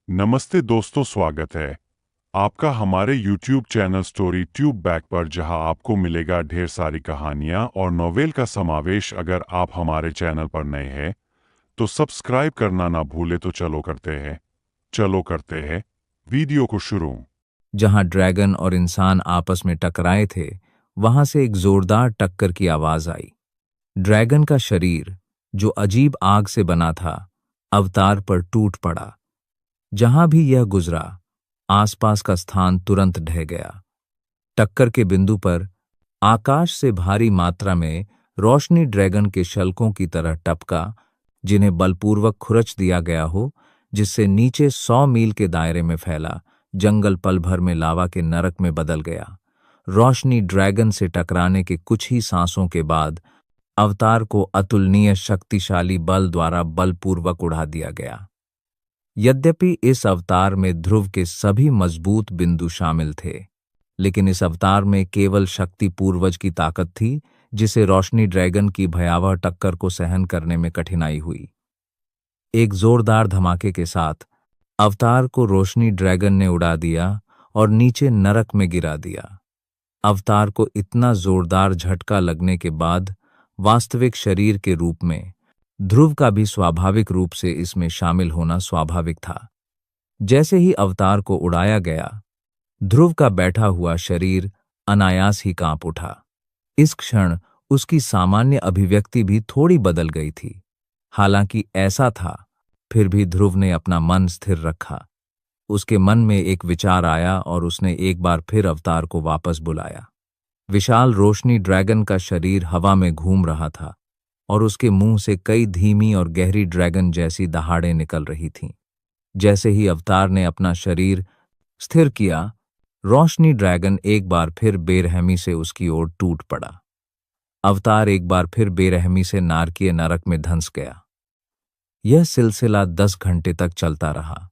नमस्ते दोस्तों, स्वागत है आपका हमारे YouTube channel story tube back पर, जहां आपको मिलेगा ढेर सारी कहानियां और नोवेल का समावेश। अगर आप हमारे चैनल पर नए हैं तो सब्सक्राइब करना ना भूले। तो चलो करते हैं वीडियो को शुरू। जहां ड्रैगन और इंसान आपस में टकराए थे, वहां से एक जोरदार टक्कर की आवाज आई। ड्रैगन का शरीर, जो अजीब आग से बना था, अवतार पर टूट पड़ा। जहां भी यह गुजरा, आसपास का स्थान तुरंत ढह गया। टक्कर के बिंदु पर आकाश से भारी मात्रा में रोशनी ड्रैगन के शल्कों की तरह टपका, जिन्हें बलपूर्वक खुरच दिया गया हो, जिससे नीचे 100 मील के दायरे में फैला जंगल पल भर में लावा के नरक में बदल गया। रोशनी ड्रैगन से टकराने के कुछ ही सांसों के बाद अवतार को अतुलनीय शक्तिशाली बल द्वारा बलपूर्वक उड़ा दिया गया। यद्यपि इस अवतार में ध्रुव के सभी मजबूत बिंदु शामिल थे, लेकिन इस अवतार में केवल शक्ति पूर्वज की ताकत थी, जिसे रोशनी ड्रैगन की भयावह टक्कर को सहन करने में कठिनाई हुई। एक जोरदार धमाके के साथ अवतार को रोशनी ड्रैगन ने उड़ा दिया और नीचे नरक में गिरा दिया। अवतार को इतना जोरदार झटका लगने के बाद वास्तविक शरीर के रूप में ध्रुव का भी स्वाभाविक रूप से इसमें शामिल होना स्वाभाविक था। जैसे ही अवतार को उड़ाया गया, ध्रुव का बैठा हुआ शरीर अनायास ही कांप उठा। इस क्षण उसकी सामान्य अभिव्यक्ति भी थोड़ी बदल गई थी। हालांकि ऐसा था, फिर भी ध्रुव ने अपना मन स्थिर रखा। उसके मन में एक विचार आया और उसने एक बार फिर अवतार को वापस बुलाया। विशाल रोशनी ड्रैगन का शरीर हवा में घूम रहा था और उसके मुंह से कई धीमी और गहरी ड्रैगन जैसी दहाड़ें निकल रही थीं। जैसे ही अवतार ने अपना शरीर स्थिर किया, रोशनी ड्रैगन एक बार फिर बेरहमी से उसकी ओर टूट पड़ा। अवतार एक बार फिर बेरहमी से नारकीय नरक में धंस गया। यह सिलसिला 10 घंटे तक चलता रहा।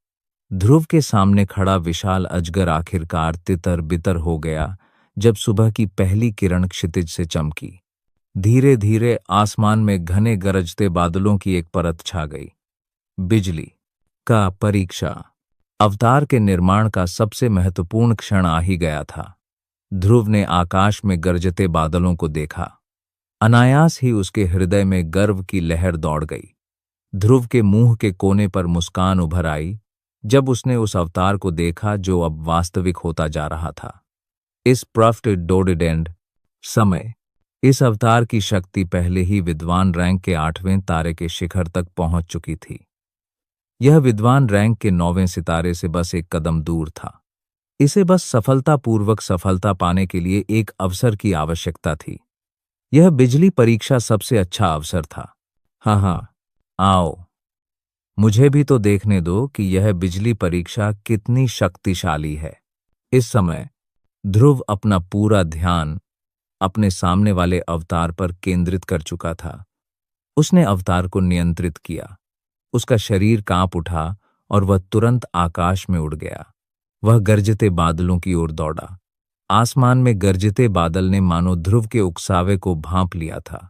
ध्रुव के सामने खड़ा विशाल अजगर आखिरकार तितर बितर हो गया जब सुबह की पहली किरण क्षितिज से चमकी। धीरे धीरे आसमान में घने गरजते बादलों की एक परत छा गई। बिजली का परीक्षा। अवतार के निर्माण का सबसे महत्वपूर्ण क्षण आ ही गया था। ध्रुव ने आकाश में गरजते बादलों को देखा। अनायास ही उसके हृदय में गर्व की लहर दौड़ गई। ध्रुव के मुंह के कोने पर मुस्कान उभर आई जब उसने उस अवतार को देखा जो अब वास्तविक होता जा रहा था। इस प्रफ्ट डोडेडेंड समय इस अवतार की शक्ति पहले ही विद्वान रैंक के 8वें तारे के शिखर तक पहुंच चुकी थी। यह विद्वान रैंक के 9वें सितारे से बस एक कदम दूर था। इसे बस सफलतापूर्वक सफलता पाने के लिए एक अवसर की आवश्यकता थी। यह बिजली परीक्षा सबसे अच्छा अवसर था। हाँ, आओ, मुझे भी तो देखने दो कि यह बिजली परीक्षा कितनी शक्तिशाली है। इस समय ध्रुव अपना पूरा ध्यान अपने सामने वाले अवतार पर केंद्रित कर चुका था। उसने अवतार को नियंत्रित किया। उसका शरीर कांप उठा और वह तुरंत आकाश में उड़ गया। वह गरजते बादलों की ओर दौड़ा। आसमान में गरजते बादल ने मानो ध्रुव के उकसावे को भांप लिया था।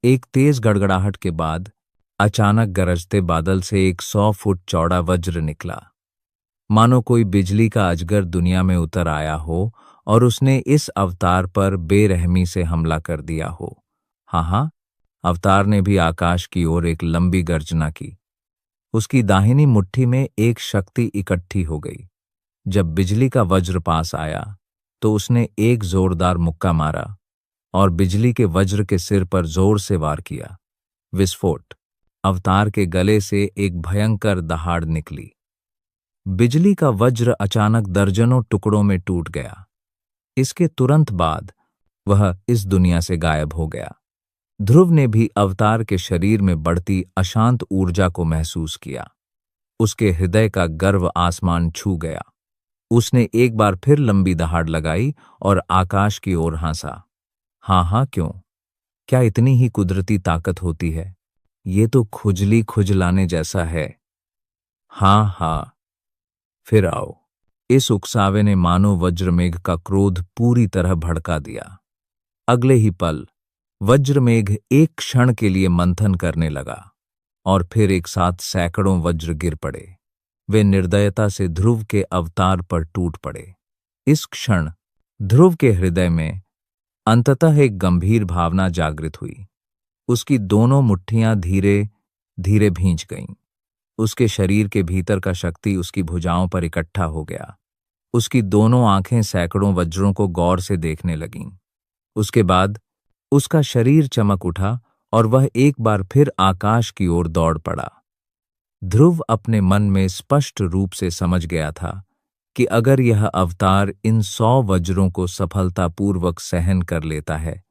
एक तेज गड़गड़ाहट के बाद अचानक गरजते बादल से एक 100 फुट चौड़ा वज्र निकला, मानो कोई बिजली का अजगर दुनिया में उतर आया हो और उसने इस अवतार पर बेरहमी से हमला कर दिया हो। हाँ, अवतार ने भी आकाश की ओर एक लंबी गर्जना की। उसकी दाहिनी मुट्ठी में एक शक्ति इकट्ठी हो गई। जब बिजली का वज्र पास आया तो उसने एक जोरदार मुक्का मारा और बिजली के वज्र के सिर पर जोर से वार किया। विस्फोट। अवतार के गले से एक भयंकर दहाड़ निकली। बिजली का वज्र अचानक दर्जनों टुकड़ों में टूट गया। इसके तुरंत बाद वह इस दुनिया से गायब हो गया। ध्रुव ने भी अवतार के शरीर में बढ़ती अशांत ऊर्जा को महसूस किया। उसके हृदय का गर्व आसमान छू गया। उसने एक बार फिर लंबी दहाड़ लगाई और आकाश की ओर हंसा। हाँ, क्यों? क्या इतनी ही कुदरती ताकत होती है? ये तो खुजली खुजलाने जैसा है। हाँ, फिर आओ। इस उकसावे ने मानो वज्रमेघ का क्रोध पूरी तरह भड़का दिया। अगले ही पल वज्रमेघ एक क्षण के लिए मंथन करने लगा और फिर एक साथ सैकड़ों वज्र गिर पड़े। वे निर्दयता से ध्रुव के अवतार पर टूट पड़े। इस क्षण ध्रुव के हृदय में अंततः एक गंभीर भावना जागृत हुई। उसकी दोनों मुट्ठियां धीरे धीरे भींच गईं। उसके शरीर के भीतर का शक्ति उसकी भुजाओं पर इकट्ठा हो गया। उसकी दोनों आंखें सैकड़ों वज्रों को गौर से देखने लगीं। उसके बाद उसका शरीर चमक उठा और वह एक बार फिर आकाश की ओर दौड़ पड़ा। ध्रुव अपने मन में स्पष्ट रूप से समझ गया था कि अगर यह अवतार इन 100 वज्रों को सफलतापूर्वक सहन कर लेता है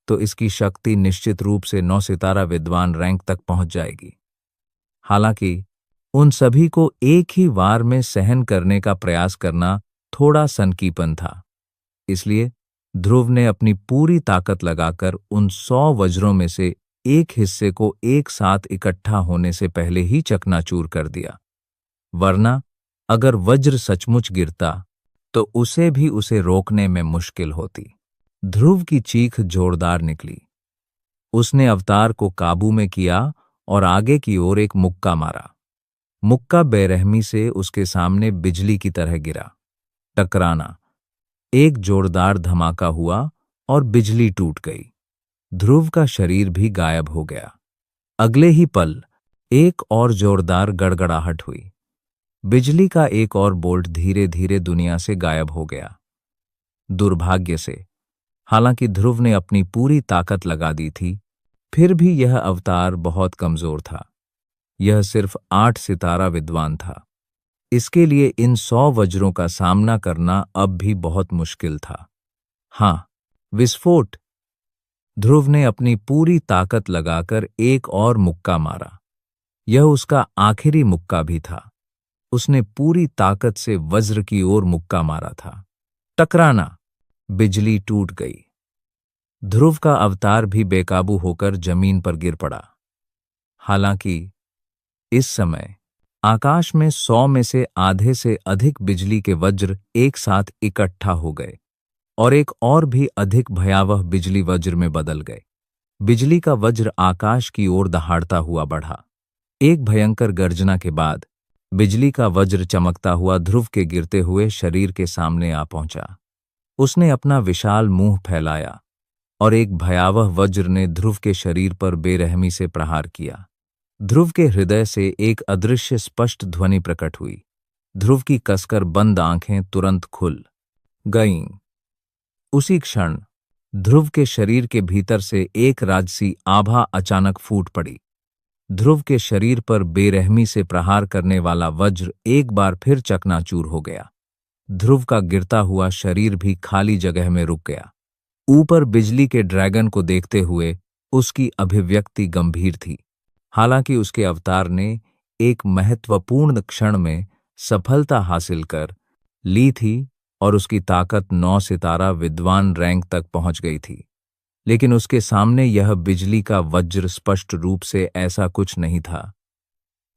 तो इसकी शक्ति निश्चित रूप से 9 सितारा विद्वान रैंक तक पहुंच जाएगी। हालांकि उन सभी को एक ही वार में सहन करने का प्रयास करना थोड़ा सनकीपन था। इसलिए ध्रुव ने अपनी पूरी ताकत लगाकर उन 100 वज्रों में से एक हिस्से को एक साथ इकट्ठा होने से पहले ही चकनाचूर कर दिया। वरना अगर वज्र सचमुच गिरता तो उसे रोकने में मुश्किल होती। ध्रुव की चीख जोरदार निकली। उसने अवतार को काबू में किया और आगे की ओर एक मुक्का मारा। मुक्का बेरहमी से उसके सामने बिजली की तरह गिरा। टकराना, एक जोरदार धमाका हुआ और बिजली टूट गई। ध्रुव का शरीर भी गायब हो गया। अगले ही पल एक और जोरदार गड़गड़ाहट हुई। बिजली का एक और बोल्ट धीरे धीरे दुनिया से गायब हो गया। दुर्भाग्य से, हालांकि ध्रुव ने अपनी पूरी ताकत लगा दी थी, फिर भी यह अवतार बहुत कमजोर था। यह सिर्फ 8 सितारा विद्वान था। इसके लिए इन 100 वज्रों का सामना करना अब भी बहुत मुश्किल था। हाँ, विस्फोट! ध्रुव ने अपनी पूरी ताकत लगाकर एक और मुक्का मारा। यह उसका आखिरी मुक्का भी था। उसने पूरी ताकत से वज्र की ओर मुक्का मारा था। टकराना, बिजली टूट गई। ध्रुव का अवतार भी बेकाबू होकर जमीन पर गिर पड़ा। हालांकि इस समय आकाश में 100 में से आधे से अधिक बिजली के वज्र एक साथ इकट्ठा हो गए और एक और भी अधिक भयावह बिजली वज्र में बदल गए। बिजली का वज्र आकाश की ओर दहाड़ता हुआ बढ़ा। एक भयंकर गर्जना के बाद बिजली का वज्र चमकता हुआ ध्रुव के गिरते हुए शरीर के सामने आ पहुंचा। उसने अपना विशाल मुंह फैलाया और एक भयावह वज्र ने ध्रुव के शरीर पर बेरहमी से प्रहार किया। ध्रुव के हृदय से एक अदृश्य स्पष्ट ध्वनि प्रकट हुई। ध्रुव की कसकर बंद आंखें तुरंत खुल गईं। उसी क्षण ध्रुव के शरीर के भीतर से एक राजसी आभा अचानक फूट पड़ी। ध्रुव के शरीर पर बेरहमी से प्रहार करने वाला वज्र एक बार फिर चकनाचूर हो गया। ध्रुव का गिरता हुआ शरीर भी खाली जगह में रुक गया। ऊपर बिजली के ड्रैगन को देखते हुए उसकी अभिव्यक्ति गंभीर थी। हालांकि उसके अवतार ने एक महत्वपूर्ण क्षण में सफलता हासिल कर ली थी और उसकी ताकत 9 सितारा विद्वान रैंक तक पहुंच गई थी, लेकिन उसके सामने यह बिजली का वज्र स्पष्ट रूप से ऐसा कुछ नहीं था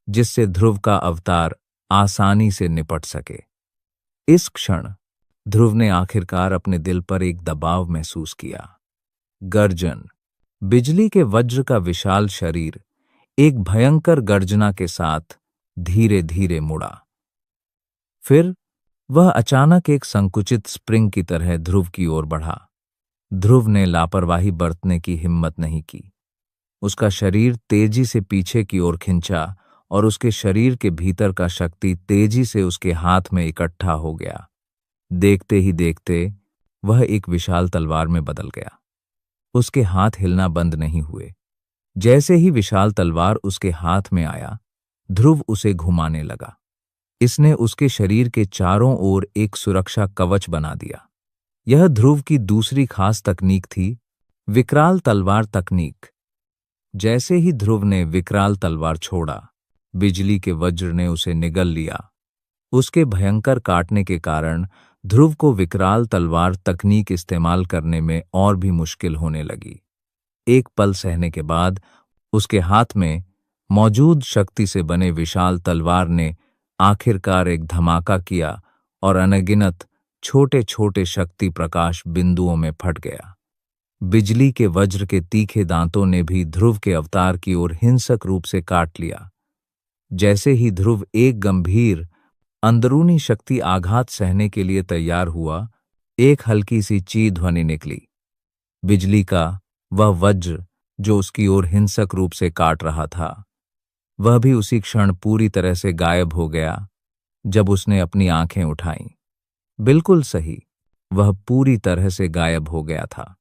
जिससे ध्रुव का अवतार आसानी से निपट सके। इस क्षण ध्रुव ने आखिरकार अपने दिल पर एक दबाव महसूस किया। गर्जन! बिजली के वज्र का विशाल शरीर एक भयंकर गर्जना के साथ धीरे धीरे मुड़ा। फिर वह अचानक एक संकुचित स्प्रिंग की तरह ध्रुव की ओर बढ़ा। ध्रुव ने लापरवाही बरतने की हिम्मत नहीं की। उसका शरीर तेजी से पीछे की ओर खिंचा और उसके शरीर के भीतर का शक्ति तेजी से उसके हाथ में इकट्ठा हो गया। देखते ही देखते वह एक विशाल तलवार में बदल गया। उसके हाथ हिलना बंद नहीं हुए। जैसे ही विशाल तलवार उसके हाथ में आया, ध्रुव उसे घुमाने लगा। इसने उसके शरीर के चारों ओर एक सुरक्षा कवच बना दिया। यह ध्रुव की दूसरी खास तकनीक थी, विकराल तलवार तकनीक। जैसे ही ध्रुव ने विकराल तलवार छोड़ा, बिजली के वज्र ने उसे निगल लिया। उसके भयंकर काटने के कारण ध्रुव को विकराल तलवार तकनीक इस्तेमाल करने में और भी मुश्किल होने लगी। एक पल सहने के बाद उसके हाथ में मौजूद शक्ति से बने विशाल तलवार ने आखिरकार एक धमाका किया और अनगिनत छोटे छोटे शक्ति प्रकाश बिंदुओं में फट गया। बिजली के वज्र के तीखे दांतों ने भी ध्रुव के अवतार की ओर हिंसक रूप से काट लिया। जैसे ही ध्रुव एक गंभीर अंदरूनी शक्ति आघात सहने के लिए तैयार हुआ। एक हल्की सी ची ध्वनि निकली। बिजली का वह वज्र जो उसकी ओर हिंसक रूप से काट रहा था, वह भी उसी क्षण पूरी तरह से गायब हो गया जब उसने अपनी आंखें उठाईं। बिल्कुल सही, वह पूरी तरह से गायब हो गया था।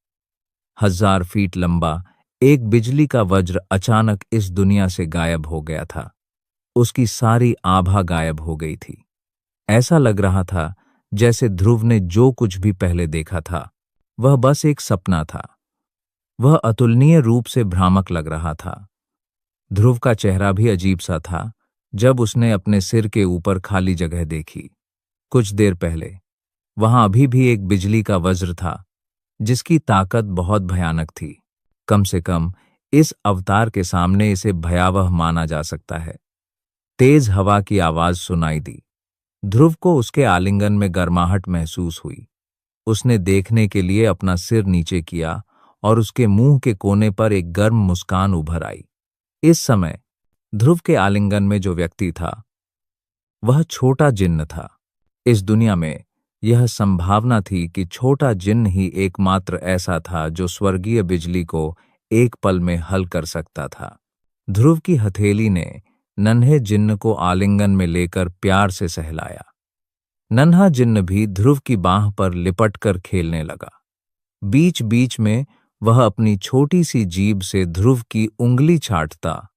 1000 फीट लंबा एक बिजली का वज्र अचानक इस दुनिया से गायब हो गया था। उसकी सारी आभा गायब हो गई थी। ऐसा लग रहा था जैसे ध्रुव ने जो कुछ भी पहले देखा था वह बस एक सपना था। वह अतुलनीय रूप से भ्रामक लग रहा था। ध्रुव का चेहरा भी अजीब सा था जब उसने अपने सिर के ऊपर खाली जगह देखी। कुछ देर पहले वहां अभी भी एक बिजली का वज्र था जिसकी ताकत बहुत भयानक थी। कम से कम इस अवतार के सामने इसे भयावह माना जा सकता है। तेज हवा की आवाज सुनाई दी। ध्रुव को उसके आलिंगन में गर्माहट महसूस हुई। उसने देखने के लिए अपना सिर नीचे किया और उसके मुंह के कोने पर एक गर्म मुस्कान उभर आई। इस समय ध्रुव के आलिंगन में जो व्यक्ति था वह छोटा जिन्न था। इस दुनिया में यह संभावना थी कि छोटा जिन्न ही एकमात्र ऐसा था जो स्वर्गीय बिजली को एक पल में हल कर सकता था। ध्रुव की हथेली ने नन्हे जिन्न को आलिंगन में लेकर प्यार से सहलाया। नन्हा जिन्न भी ध्रुव की बांह पर लिपटकर खेलने लगा। बीच बीच में वह अपनी छोटी सी जीभ से ध्रुव की उंगली चाटता,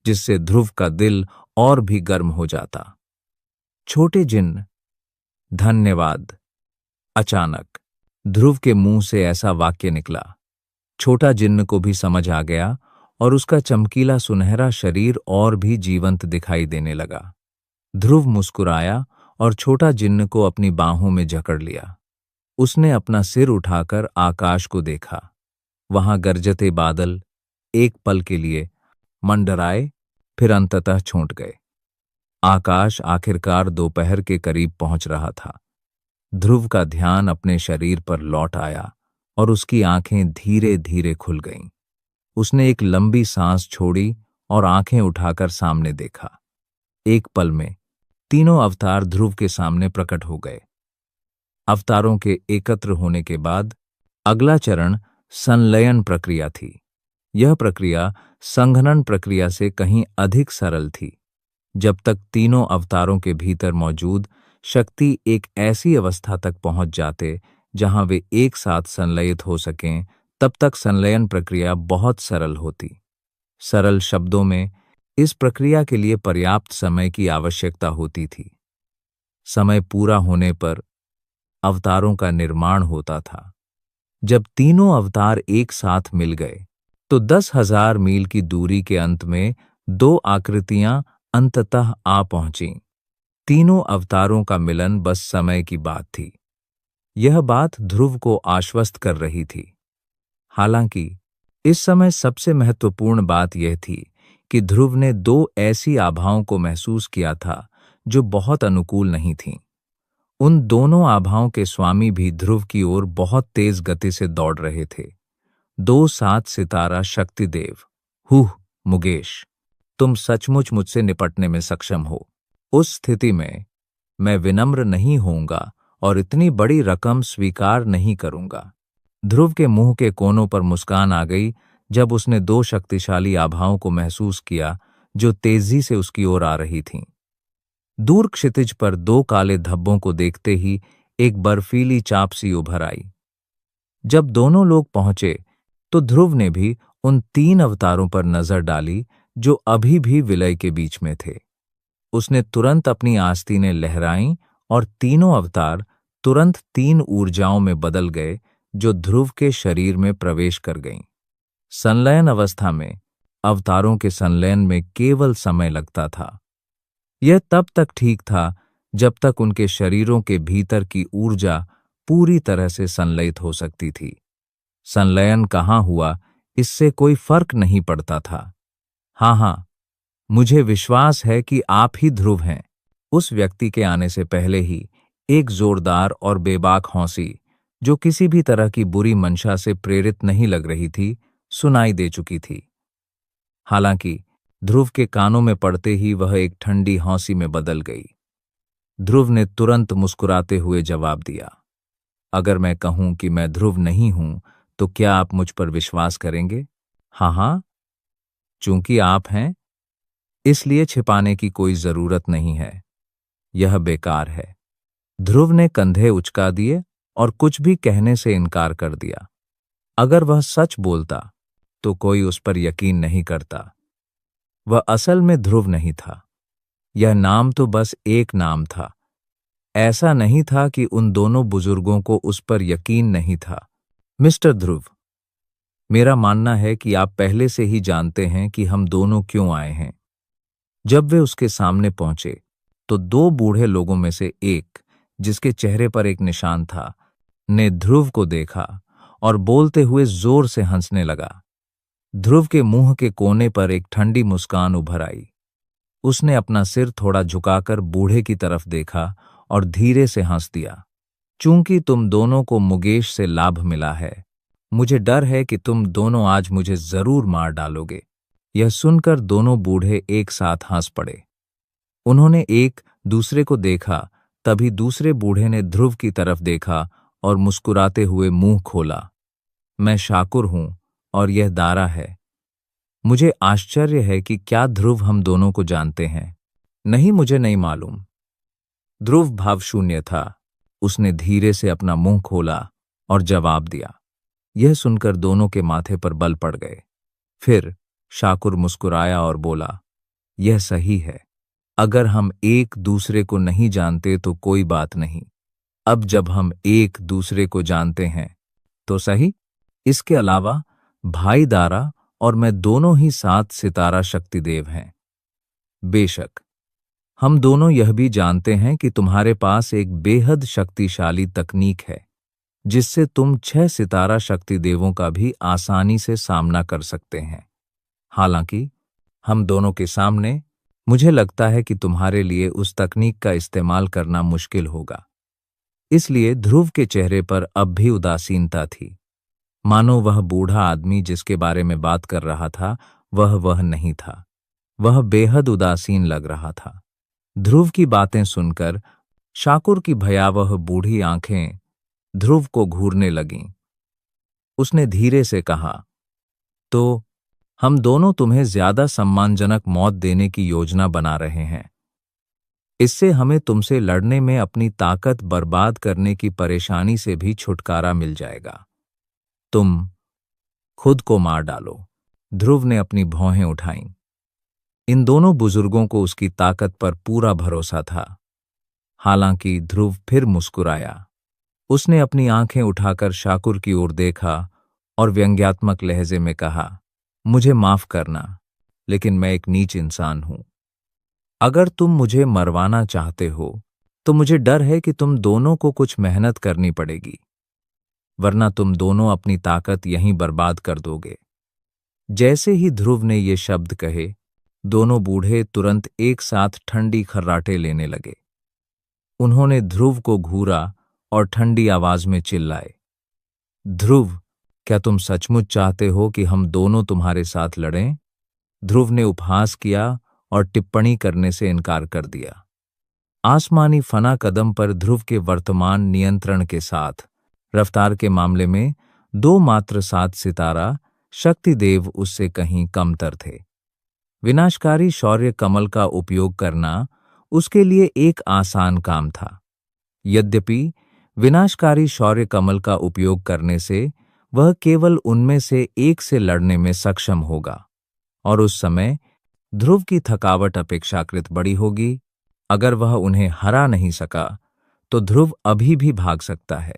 जिससे ध्रुव का दिल और भी गर्म हो जाता। छोटे जिन्न, धन्यवाद। अचानक ध्रुव के मुंह से ऐसा वाक्य निकला। छोटा जिन्न को भी समझ आ गया और उसका चमकीला सुनहरा शरीर और भी जीवंत दिखाई देने लगा। ध्रुव मुस्कुराया और छोटा जिन्न को अपनी बाहों में जकड़ लिया। उसने अपना सिर उठाकर आकाश को देखा। वहां गरजते बादल एक पल के लिए मंडराए, फिर अंततः छूट गए। आकाश आखिरकार दोपहर के करीब पहुंच रहा था। ध्रुव का ध्यान अपने शरीर पर लौट आया और उसकी आंखें धीरे धीरे खुल गईं। उसने एक लंबी सांस छोड़ी और आंखें उठाकर सामने देखा। एक पल में तीनों अवतार ध्रुव के सामने प्रकट हो गए। अवतारों के एकत्र होने के बाद अगला चरण संलयन प्रक्रिया थी। यह प्रक्रिया संघनन प्रक्रिया से कहीं अधिक सरल थी। जब तक तीनों अवतारों के भीतर मौजूद शक्ति एक ऐसी अवस्था तक पहुंच जाते जहां वे एक साथ संलयित हो सकें, तब तक संलयन प्रक्रिया बहुत सरल होती। सरल शब्दों में, इस प्रक्रिया के लिए पर्याप्त समय की आवश्यकता होती थी। समय पूरा होने पर अवतारों का निर्माण होता था। जब तीनों अवतार एक साथ मिल गए तो 10,000 मील की दूरी के अंत में दो आकृतियां अंततः आ पहुंचीं। तीनों अवतारों का मिलन बस समय की बात थी। यह बात ध्रुव को आश्वस्त कर रही थी। हालांकि इस समय सबसे महत्वपूर्ण बात यह थी कि ध्रुव ने दो ऐसी आभाओं को महसूस किया था जो बहुत अनुकूल नहीं थीं। उन दोनों आभाओं के स्वामी भी ध्रुव की ओर बहुत तेज गति से दौड़ रहे थे। 2 7 सितारा शक्तिदेव। हुह मुगेश, तुम सचमुच मुझसे निपटने में सक्षम हो। उस स्थिति में मैं विनम्र नहीं होऊंगा और इतनी बड़ी रकम स्वीकार नहीं करूंगा। ध्रुव के मुंह के कोनों पर मुस्कान आ गई जब उसने 2 शक्तिशाली आभाओं को महसूस किया जो तेजी से उसकी ओर आ रही थीं। दूर क्षितिज पर 2 काले धब्बों को देखते ही एक बर्फीली चाप सी उभर आई। जब दोनों लोग पहुंचे तो ध्रुव ने भी उन 3 अवतारों पर नजर डाली जो अभी भी विलय के बीच में थे। उसने तुरंत अपनी आस्तीनें लहराईं और तीनों अवतार तुरंत 3 ऊर्जाओं में बदल गए जो ध्रुव के शरीर में प्रवेश कर गईं। संलयन अवस्था में अवतारों के संलयन में केवल समय लगता था। यह तब तक ठीक था जब तक उनके शरीरों के भीतर की ऊर्जा पूरी तरह से संलयित हो सकती थी। संलयन कहाँ हुआ इससे कोई फर्क नहीं पड़ता था। हाँ, मुझे विश्वास है कि आप ही ध्रुव हैं। उस व्यक्ति के आने से पहले ही एक जोरदार और बेबाक हौंसी, जो किसी भी तरह की बुरी मंशा से प्रेरित नहीं लग रही थी, सुनाई दे चुकी थी। हालांकि ध्रुव के कानों में पड़ते ही वह एक ठंडी हौंसी में बदल गई। ध्रुव ने तुरंत मुस्कुराते हुए जवाब दिया, अगर मैं कहूं कि मैं ध्रुव नहीं हूं तो क्या आप मुझ पर विश्वास करेंगे? हाँ हाँ, चूंकि आप हैं इसलिए छिपाने की कोई जरूरत नहीं है। यह बेकार है। ध्रुव ने कंधे उचका दिए और कुछ भी कहने से इनकार कर दिया। अगर वह सच बोलता तो कोई उस पर यकीन नहीं करता। वह असल में ध्रुव नहीं था। यह नाम तो बस एक नाम था। ऐसा नहीं था कि उन दोनों बुजुर्गों को उस पर यकीन नहीं था। मिस्टर ध्रुव, मेरा मानना है कि आप पहले से ही जानते हैं कि हम दोनों क्यों आए हैं। जब वे उसके सामने पहुंचे तो दो बूढ़े लोगों में से एक, जिसके चेहरे पर एक निशान था, ने ध्रुव को देखा और बोलते हुए जोर से हंसने लगा। ध्रुव के मुंह के कोने पर एक ठंडी मुस्कान उभर आई। उसने अपना सिर थोड़ा झुकाकर बूढ़े की तरफ देखा और धीरे से हंस दिया। चूंकि तुम दोनों को मुकेश से लाभ मिला है, मुझे डर है कि तुम दोनों आज मुझे जरूर मार डालोगे। यह सुनकर दोनों बूढ़े एक साथ हंस पड़े। उन्होंने एक दूसरे को देखा, तभी दूसरे बूढ़े ने ध्रुव की तरफ देखा और मुस्कुराते हुए मुंह खोला। मैं शाकुर हूं और यह दारा है। मुझे आश्चर्य है कि क्या ध्रुव हम दोनों को जानते हैं? नहीं, मुझे नहीं मालूम। ध्रुव भावशून्य था। उसने धीरे से अपना मुंह खोला और जवाब दिया। यह सुनकर दोनों के माथे पर बल पड़ गए। फिर शाकुर मुस्कुराया और बोला, यह सही है। अगर हम एक दूसरे को नहीं जानते तो कोई बात नहीं। अब जब हम एक दूसरे को जानते हैं तो सही। इसके अलावा भाई दारा और मैं दोनों ही 7 सितारा शक्तिदेव हैं। बेशक हम दोनों यह भी जानते हैं कि तुम्हारे पास एक बेहद शक्तिशाली तकनीक है जिससे तुम 6 सितारा शक्तिदेवों का भी आसानी से सामना कर सकते हैं। हालांकि हम दोनों के सामने मुझे लगता है कि तुम्हारे लिए उस तकनीक का इस्तेमाल करना मुश्किल होगा। इसलिए ध्रुव के चेहरे पर अब भी उदासीनता थी, मानो वह बूढ़ा आदमी जिसके बारे में बात कर रहा था वह नहीं था। वह बेहद उदासीन लग रहा था। ध्रुव की बातें सुनकर शाकुर की भयावह बूढ़ी आंखें ध्रुव को घूरने लगीं। उसने धीरे से कहा, तो हम दोनों तुम्हें ज्यादा सम्मानजनक मौत देने की योजना बना रहे हैं। इससे हमें तुमसे लड़ने में अपनी ताकत बर्बाद करने की परेशानी से भी छुटकारा मिल जाएगा। तुम खुद को मार डालो। ध्रुव ने अपनी भौहें उठाईं। इन दोनों बुजुर्गों को उसकी ताकत पर पूरा भरोसा था। हालांकि ध्रुव फिर मुस्कुराया। उसने अपनी आंखें उठाकर शाकुर की ओर देखा और व्यंग्यात्मक लहजे में कहा, मुझे माफ करना, लेकिन मैं एक नीच इंसान हूं। अगर तुम मुझे मरवाना चाहते हो तो मुझे डर है कि तुम दोनों को कुछ मेहनत करनी पड़ेगी, वरना तुम दोनों अपनी ताकत यहीं बर्बाद कर दोगे। जैसे ही ध्रुव ने ये शब्द कहे, दोनों बूढ़े तुरंत एक साथ ठंडी खर्राटे लेने लगे। उन्होंने ध्रुव को घूरा और ठंडी आवाज में चिल्लाए, ध्रुव, क्या तुम सचमुच चाहते हो कि हम दोनों तुम्हारे साथ लड़ें? ध्रुव ने उपहास किया और टिप्पणी करने से इनकार कर दिया। आसमानी फना कदम पर ध्रुव के वर्तमान नियंत्रण के साथ रफ्तार के मामले में दो मात्र 7 सितारा शक्तिदेव उससे कहीं कमतर थे। विनाशकारी शौर्य कमल का उपयोग करना उसके लिए एक आसान काम था। यद्यपि विनाशकारी शौर्य कमल का उपयोग करने से वह केवल उनमें से एक से लड़ने में सक्षम होगा, और उस समय ध्रुव की थकावट अपेक्षाकृत बड़ी होगी। अगर वह उन्हें हरा नहीं सका तो ध्रुव अभी भी भाग सकता है।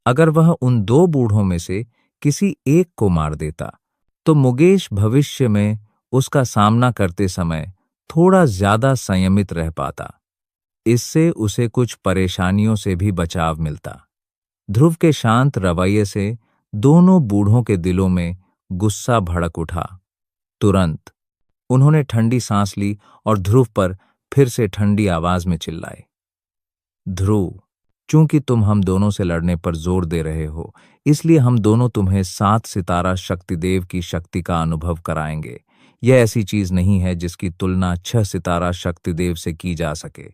अगर वह उन दो बूढ़ों में से किसी एक को मार देता तो मुकेश भविष्य में उसका सामना करते समय थोड़ा ज्यादा संयमित रह पाता। इससे उसे कुछ परेशानियों से भी बचाव मिलता। ध्रुव के शांत रवैये से दोनों बूढ़ों के दिलों में गुस्सा भड़क उठा। तुरंत उन्होंने ठंडी सांस ली और ध्रुव पर फिर से ठंडी आवाज में चिल्लाए, ध्रुव, चूंकि तुम हम दोनों से लड़ने पर जोर दे रहे हो, इसलिए हम दोनों तुम्हें 7 सितारा शक्तिदेव की शक्ति का अनुभव कराएंगे। यह ऐसी चीज नहीं है जिसकी तुलना 6 सितारा शक्तिदेव से की जा सके।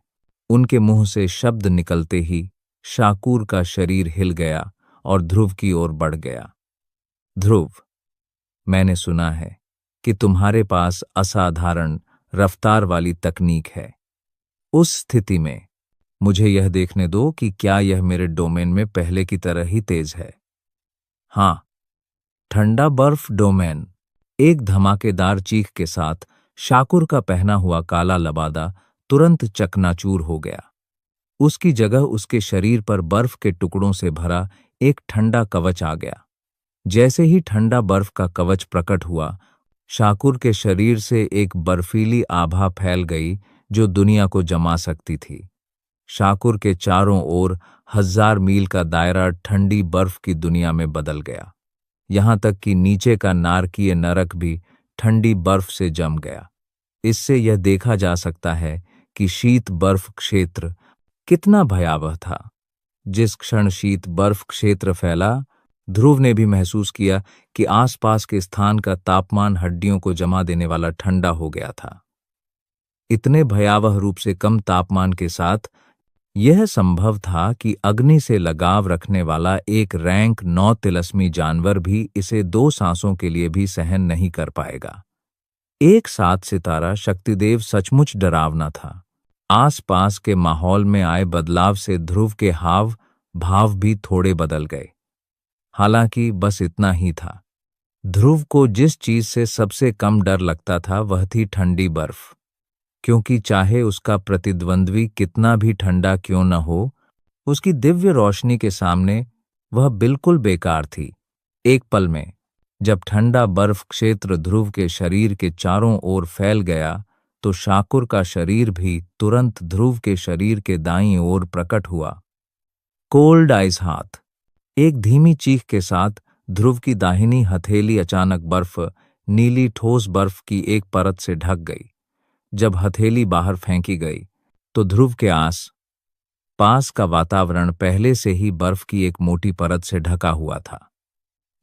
उनके मुंह से शब्द निकलते ही शाकूर का शरीर हिल गया और ध्रुव की ओर बढ़ गया। ध्रुव, मैंने सुना है कि तुम्हारे पास असाधारण रफ्तार वाली तकनीक है। उस स्थिति में मुझे यह देखने दो कि क्या यह मेरे डोमेन में पहले की तरह ही तेज है। हाँ, ठंडा बर्फ डोमेन। एक धमाकेदार चीख के साथ शाकुर का पहना हुआ काला लबादा तुरंत चकनाचूर हो गया। उसकी जगह उसके शरीर पर बर्फ के टुकड़ों से भरा एक ठंडा कवच आ गया। जैसे ही ठंडा बर्फ का कवच प्रकट हुआ, शाकुर के शरीर से एक बर्फीली आभा फैल गई जो दुनिया को जमा सकती थी। शाकुर के चारों ओर 1000 मील का दायरा ठंडी बर्फ की दुनिया में बदल गया। यहां तक कि नीचे का नारकीय नरक भी ठंडी बर्फ से जम गया। इससे यह देखा जा सकता है कि शीत बर्फ क्षेत्र कितना भयावह था। जिस क्षण शीत बर्फ क्षेत्र फैला, ध्रुव ने भी महसूस किया कि आसपास के स्थान का तापमान हड्डियों को जमा देने वाला ठंडा हो गया था। इतने भयावह रूप से कम तापमान के साथ यह संभव था कि अग्नि से लगाव रखने वाला एक रैंक 9 तिलस्मी जानवर भी इसे 2 सांसों के लिए भी सहन नहीं कर पाएगा। एक 7 सितारा शक्तिदेव सचमुच डरावना था। आसपास के माहौल में आए बदलाव से ध्रुव के हाव भाव भी थोड़े बदल गए। हालांकि बस इतना ही था। ध्रुव को जिस चीज से सबसे कम डर लगता था वह थी ठंडी बर्फ, क्योंकि चाहे उसका प्रतिद्वंद्वी कितना भी ठंडा क्यों न हो, उसकी दिव्य रोशनी के सामने वह बिल्कुल बेकार थी। एक पल में जब ठंडा बर्फ क्षेत्र ध्रुव के शरीर के चारों ओर फैल गया, तो शाकुर का शरीर भी तुरंत ध्रुव के शरीर के दाईं ओर प्रकट हुआ। कोल्ड आइस हाथ। एक धीमी चीख के साथ ध्रुव की दाहिनी हथेली अचानक बर्फ, नीली ठोस बर्फ की एक परत से ढक गई। जब हथेली बाहर फेंकी गई तो ध्रुव के आस पास का वातावरण पहले से ही बर्फ की एक मोटी परत से ढका हुआ था।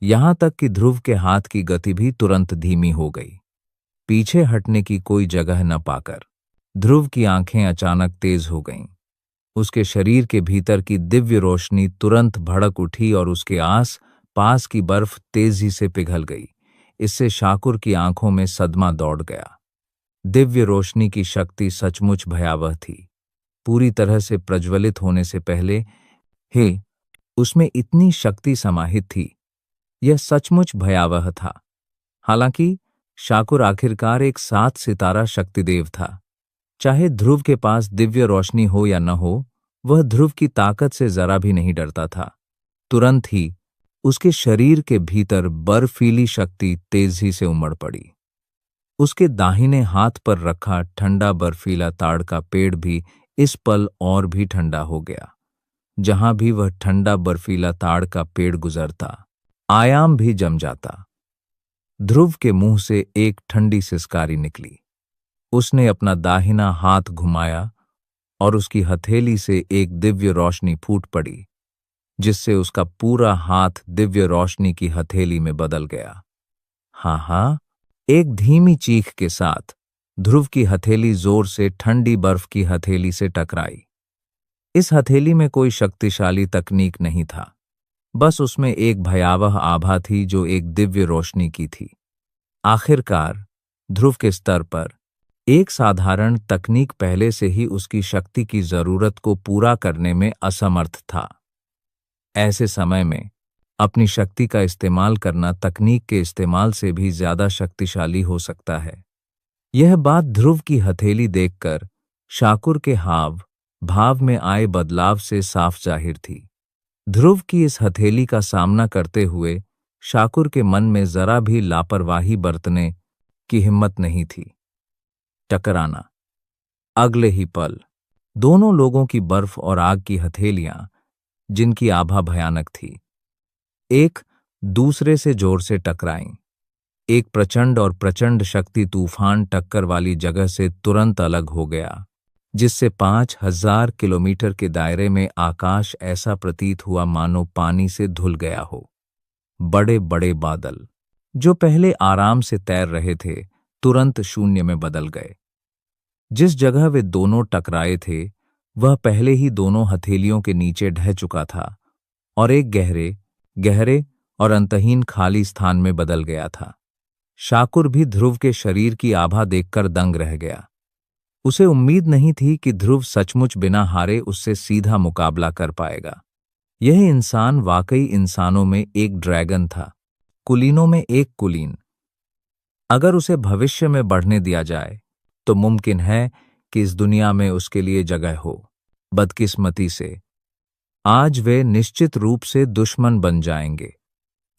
यहां तक कि ध्रुव के हाथ की गति भी तुरंत धीमी हो गई। पीछे हटने की कोई जगह न पाकर ध्रुव की आंखें अचानक तेज हो गईं। उसके शरीर के भीतर की दिव्य रोशनी तुरंत भड़क उठी और उसके आस पास की बर्फ तेजी से पिघल गई। इससे शाकुर की आंखों में सदमा दौड़ गया। दिव्य रोशनी की शक्ति सचमुच भयावह थी। पूरी तरह से प्रज्वलित होने से पहले उसमें इतनी शक्ति समाहित थी। यह सचमुच भयावह था। हालांकि शाकुर आखिरकार एक 7 सितारा शक्तिदेव था। चाहे ध्रुव के पास दिव्य रोशनी हो या न हो, वह ध्रुव की ताकत से जरा भी नहीं डरता था। तुरंत ही उसके शरीर के भीतर बर्फीली शक्ति तेजी से उमड़ पड़ी। उसके दाहिने हाथ पर रखा ठंडा बर्फीला ताड़ का पेड़ भी इस पल और भी ठंडा हो गया। जहां भी वह ठंडा बर्फीला ताड़ का पेड़ गुजरता, आयाम भी जम जाता। ध्रुव के मुंह से एक ठंडी सिसकारी निकली। उसने अपना दाहिना हाथ घुमाया और उसकी हथेली से एक दिव्य रोशनी फूट पड़ी, जिससे उसका पूरा हाथ दिव्य रोशनी की हथेली में बदल गया। हाँ, एक धीमी चीख के साथ ध्रुव की हथेली जोर से ठंडी बर्फ की हथेली से टकराई। इस हथेली में कोई शक्तिशाली तकनीक नहीं था, बस उसमें एक भयावह आभा थी जो एक दिव्य रोशनी की थी। आखिरकार ध्रुव के स्तर पर एक साधारण तकनीक पहले से ही उसकी शक्ति की जरूरत को पूरा करने में असमर्थ था। ऐसे समय में अपनी शक्ति का इस्तेमाल करना तकनीक के इस्तेमाल से भी ज्यादा शक्तिशाली हो सकता है। यह बात ध्रुव की हथेली देखकर शाकुर के हाव भाव में आए बदलाव से साफ जाहिर थी। ध्रुव की इस हथेली का सामना करते हुए शाकुर के मन में जरा भी लापरवाही बरतने की हिम्मत नहीं थी। टकराना। अगले ही पल दोनों लोगों की बर्फ और आग की हथेलियां, जिनकी आभा भयानक थी, एक दूसरे से जोर से टकराईं। एक प्रचंड और प्रचंड शक्ति तूफान टक्कर वाली जगह से तुरंत अलग हो गया, जिससे 5000 किलोमीटर के दायरे में आकाश ऐसा प्रतीत हुआ मानो पानी से धुल गया हो। बड़े बड़े बादल, जो पहले आराम से तैर रहे थे, तुरंत शून्य में बदल गए। जिस जगह वे दोनों टकराए थे वह पहले ही दोनों हथेलियों के नीचे ढह चुका था और एक गहरे गहरे और अंतहीन खाली स्थान में बदल गया था। शाकुर भी ध्रुव के शरीर की आभा देखकर दंग रह गया। उसे उम्मीद नहीं थी कि ध्रुव सचमुच बिना हारे उससे सीधा मुकाबला कर पाएगा। यह इंसान वाकई इंसानों में एक ड्रैगन था, कुलीनों में एक कुलीन। अगर उसे भविष्य में बढ़ने दिया जाए तो मुमकिन है कि इस दुनिया में उसके लिए जगह हो। बदकिस्मती से आज वे निश्चित रूप से दुश्मन बन जाएंगे।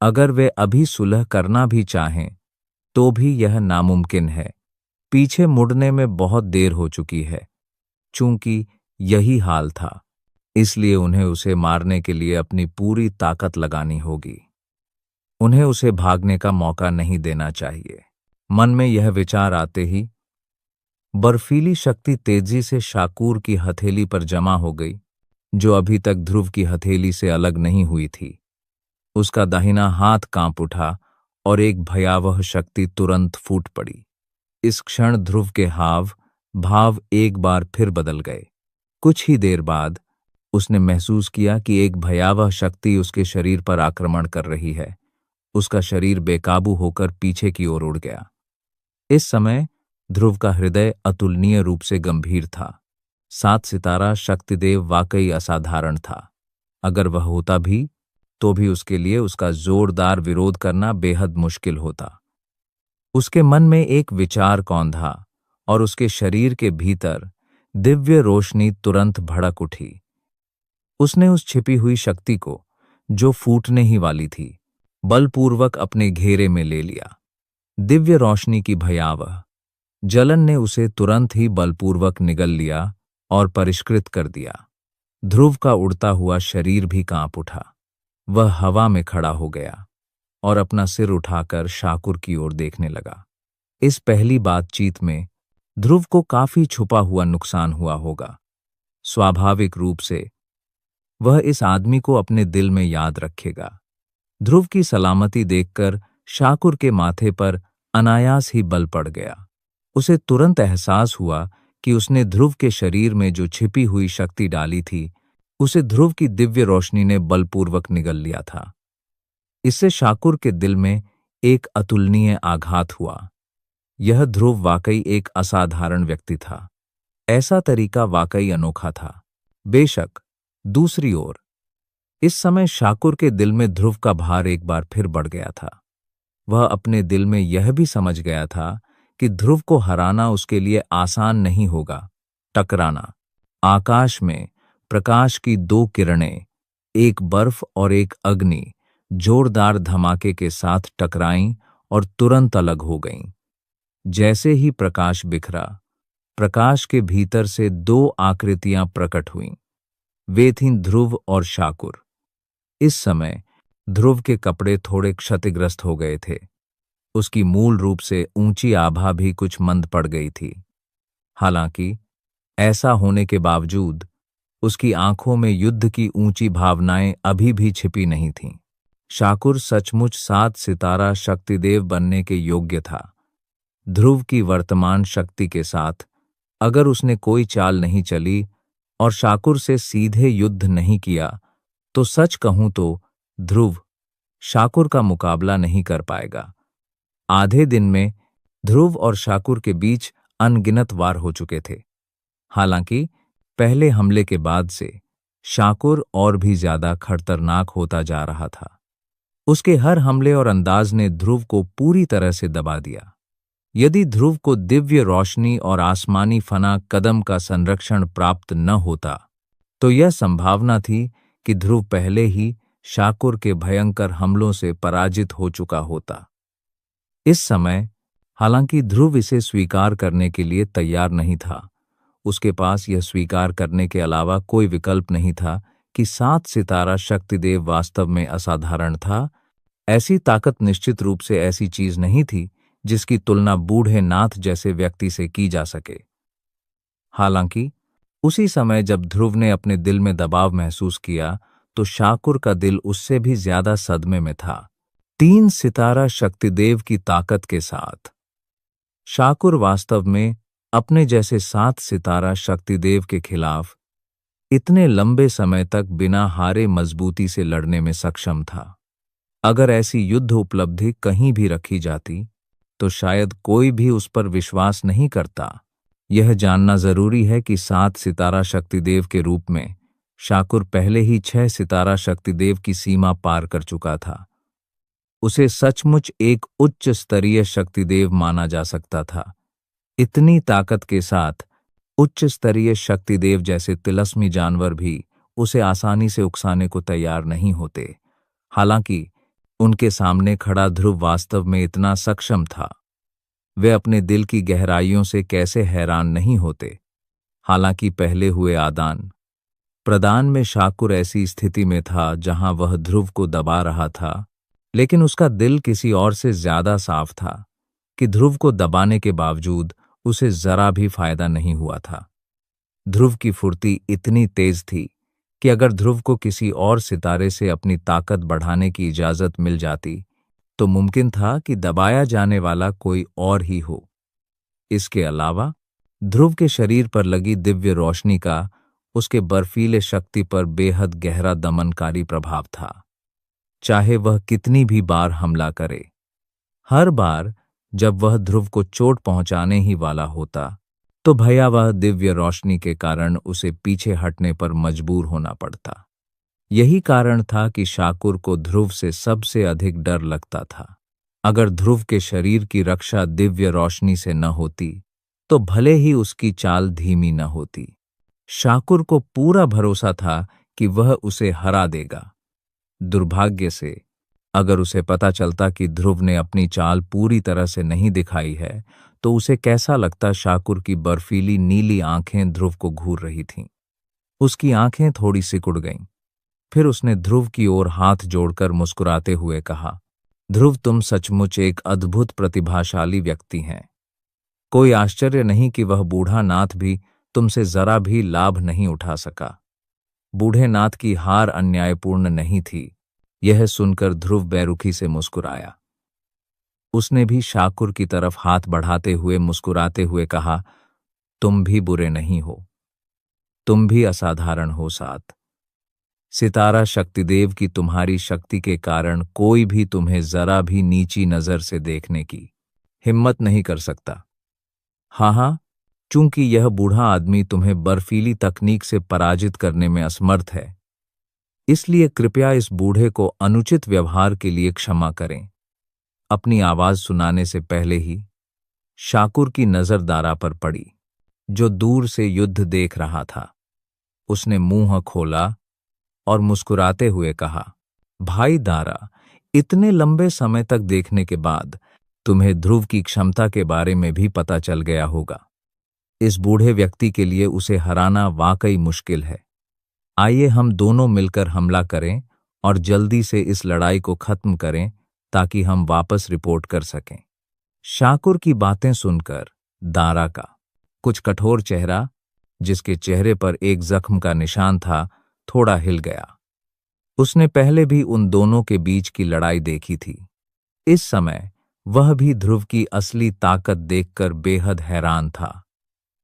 अगर वे अभी सुलह करना भी चाहें तो भी यह नामुमकिन है। पीछे मुड़ने में बहुत देर हो चुकी है। चूंकि यही हाल था, इसलिए उन्हें उसे मारने के लिए अपनी पूरी ताकत लगानी होगी। उन्हें उसे भागने का मौका नहीं देना चाहिए। मन में यह विचार आते ही बर्फीली शक्ति तेजी से शाकुर की हथेली पर जमा हो गई, जो अभी तक ध्रुव की हथेली से अलग नहीं हुई थी। उसका दाहिना हाथ कांप उठा और एक भयावह शक्ति तुरंत फूट पड़ी। इस क्षण ध्रुव के हाव भाव एक बार फिर बदल गए। कुछ ही देर बाद उसने महसूस किया कि एक भयावह शक्ति उसके शरीर पर आक्रमण कर रही है। उसका शरीर बेकाबू होकर पीछे की ओर उड़ गया। इस समय ध्रुव का हृदय अतुलनीय रूप से गंभीर था। 7 सितारा शक्तिदेव वाकई असाधारण था। अगर वह होता भी तो भी उसके लिए उसका जोरदार विरोध करना बेहद मुश्किल होता। उसके मन में एक विचार कौंधा और उसके शरीर के भीतर दिव्य रोशनी तुरंत भड़क उठी। उसने उस छिपी हुई शक्ति को, जो फूटने ही वाली थी, बलपूर्वक अपने घेरे में ले लिया। दिव्य रोशनी की भयावह जलन ने उसे तुरंत ही बलपूर्वक निगल लिया और परिष्कृत कर दिया। ध्रुव का उड़ता हुआ शरीर भी कांप उठा। वह हवा में खड़ा हो गया और अपना सिर उठाकर शाकुर की ओर देखने लगा। इस पहली बातचीत में ध्रुव को काफी छुपा हुआ नुकसान हुआ होगा। स्वाभाविक रूप से वह इस आदमी को अपने दिल में याद रखेगा। ध्रुव की सलामती देखकर शाकुर के माथे पर अनायास ही बल पड़ गया। उसे तुरंत एहसास हुआ कि उसने ध्रुव के शरीर में जो छिपी हुई शक्ति डाली थी, उसे ध्रुव की दिव्य रोशनी ने बलपूर्वक निगल लिया था। इससे शाकुर के दिल में एक अतुलनीय आघात हुआ। यह ध्रुव वाकई एक असाधारण व्यक्ति था। ऐसा तरीका वाकई अनोखा था। बेशक दूसरी ओर इस समय शाकुर के दिल में ध्रुव का भार एक बार फिर बढ़ गया था। वह अपने दिल में यह भी समझ गया था कि ध्रुव को हराना उसके लिए आसान नहीं होगा। टकराना। आकाश में प्रकाश की 2 किरणें, एक बर्फ और एक अग्नि, जोरदार धमाके के साथ टकराईं और तुरंत अलग हो गईं। जैसे ही प्रकाश बिखरा, प्रकाश के भीतर से 2 आकृतियां प्रकट हुईं। वे थीं ध्रुव और शाकुर। इस समय ध्रुव के कपड़े थोड़े क्षतिग्रस्त हो गए थे। उसकी मूल रूप से ऊंची आभा भी कुछ मंद पड़ गई थी। हालांकि ऐसा होने के बावजूद उसकी आंखों में युद्ध की ऊंची भावनाएं अभी भी छिपी नहीं थीं। शाकुर सचमुच 7 सितारा शक्तिदेव बनने के योग्य था। ध्रुव की वर्तमान शक्ति के साथ अगर उसने कोई चाल नहीं चली और शाकुर से सीधे युद्ध नहीं किया, तो सच कहूं तो ध्रुव शाकुर का मुकाबला नहीं कर पाएगा। आधे दिन में ध्रुव और शाकुर के बीच अनगिनत वार हो चुके थे। हालांकि पहले हमले के बाद से शाकुर और भी ज्यादा खतरनाक होता जा रहा था। उसके हर हमले और अंदाज ने ध्रुव को पूरी तरह से दबा दिया। यदि ध्रुव को दिव्य रोशनी और आसमानी फना कदम का संरक्षण प्राप्त न होता, तो यह संभावना थी कि ध्रुव पहले ही शाकुर के भयंकर हमलों से पराजित हो चुका होता। इस समय हालांकि ध्रुव इसे स्वीकार करने के लिए तैयार नहीं था। उसके पास यह स्वीकार करने के अलावा कोई विकल्प नहीं था कि 7 सितारा शक्तिदेव वास्तव में असाधारण था। ऐसी ताकत निश्चित रूप से ऐसी चीज नहीं थी जिसकी तुलना बूढ़े नाथ जैसे व्यक्ति से की जा सके। हालांकि उसी समय जब ध्रुव ने अपने दिल में दबाव महसूस किया, तो शाकुर का दिल उससे भी ज्यादा सदमे में था। 3 सितारा शक्तिदेव की ताकत के साथ शाकुर वास्तव में अपने जैसे 7 सितारा शक्तिदेव के खिलाफ इतने लंबे समय तक बिना हारे मजबूती से लड़ने में सक्षम था। अगर ऐसी युद्ध उपलब्धि कहीं भी रखी जाती तो शायद कोई भी उस पर विश्वास नहीं करता। यह जानना जरूरी है कि 7 सितारा शक्तिदेव के रूप में शाकुर पहले ही 6 सितारा शक्तिदेव की सीमा पार कर चुका था। उसे सचमुच एक उच्च स्तरीय शक्तिदेव माना जा सकता था। इतनी ताकत के साथ उच्च स्तरीय शक्तिदेव जैसे तिलस्मी जानवर भी उसे आसानी से उकसाने को तैयार नहीं होते। हालांकि उनके सामने खड़ा ध्रुव वास्तव में इतना सक्षम था। वे अपने दिल की गहराइयों से कैसे हैरान नहीं होते। हालांकि पहले हुए आदान प्रदान में शाकुर ऐसी स्थिति में था जहां वह ध्रुव को दबा रहा था, लेकिन उसका दिल किसी और से ज्यादा साफ था कि ध्रुव को दबाने के बावजूद उसे जरा भी फायदा नहीं हुआ था। ध्रुव की फुर्ती इतनी तेज थी कि अगर ध्रुव को किसी और सितारे से अपनी ताकत बढ़ाने की इजाजत मिल जाती तो मुमकिन था कि दबाया जाने वाला कोई और ही हो। इसके अलावा ध्रुव के शरीर पर लगी दिव्य रोशनी का उसके बर्फीले शक्ति पर बेहद गहरा दमनकारी प्रभाव था। चाहे वह कितनी भी बार हमला करे, हर बार जब वह ध्रुव को चोट पहुंचाने ही वाला होता तो भयावह दिव्य रोशनी के कारण उसे पीछे हटने पर मजबूर होना पड़ता। यही कारण था कि शाकुर को ध्रुव से सबसे अधिक डर लगता था। अगर ध्रुव के शरीर की रक्षा दिव्य रोशनी से न होती तो भले ही उसकी चाल धीमी न होती, शाकुर को पूरा भरोसा था कि वह उसे हरा देगा। दुर्भाग्य से अगर उसे पता चलता कि ध्रुव ने अपनी चाल पूरी तरह से नहीं दिखाई है तो उसे कैसा लगता। शाकुर की बर्फीली नीली आंखें ध्रुव को घूर रही थीं। उसकी आंखें थोड़ी सिकुड़ गईं। फिर उसने ध्रुव की ओर हाथ जोड़कर मुस्कुराते हुए कहा, ध्रुव, तुम सचमुच एक अद्भुत प्रतिभाशाली व्यक्ति हैं। कोई आश्चर्य नहीं कि वह बूढ़ा नाथ भी तुमसे जरा भी लाभ नहीं उठा सका। बूढ़े नाथ की हार अन्यायपूर्ण नहीं थी। यह सुनकर ध्रुव बेरुखी से मुस्कुराया। उसने भी शाकुर की तरफ हाथ बढ़ाते हुए मुस्कुराते हुए कहा, तुम भी बुरे नहीं हो, तुम भी असाधारण हो। साथ सितारा शक्तिदेव की तुम्हारी शक्ति के कारण कोई भी तुम्हें जरा भी नीची नजर से देखने की हिम्मत नहीं कर सकता। हाँ, चूंकि यह बूढ़ा आदमी तुम्हें बर्फीली तकनीक से पराजित करने में असमर्थ है, इसलिए कृपया इस बूढ़े को अनुचित व्यवहार के लिए क्षमा करें। अपनी आवाज सुनाने से पहले ही शाकुर की नजर दारा पर पड़ी, जो दूर से युद्ध देख रहा था। उसने मुंह खोला और मुस्कुराते हुए कहा, भाई दारा, इतने लंबे समय तक देखने के बाद तुम्हें ध्रुव की क्षमता के बारे में भी पता चल गया होगा। इस बूढ़े व्यक्ति के लिए उसे हराना वाकई मुश्किल है। आइए हम दोनों मिलकर हमला करें और जल्दी से इस लड़ाई को खत्म करें ताकि हम वापस रिपोर्ट कर सकें। शाकुर की बातें सुनकर दारा का कुछ कठोर चेहरा, जिसके चेहरे पर एक जख्म का निशान था, थोड़ा हिल गया। उसने पहले भी उन दोनों के बीच की लड़ाई देखी थी। इस समय वह भी ध्रुव की असली ताकत देखकर बेहद हैरान था।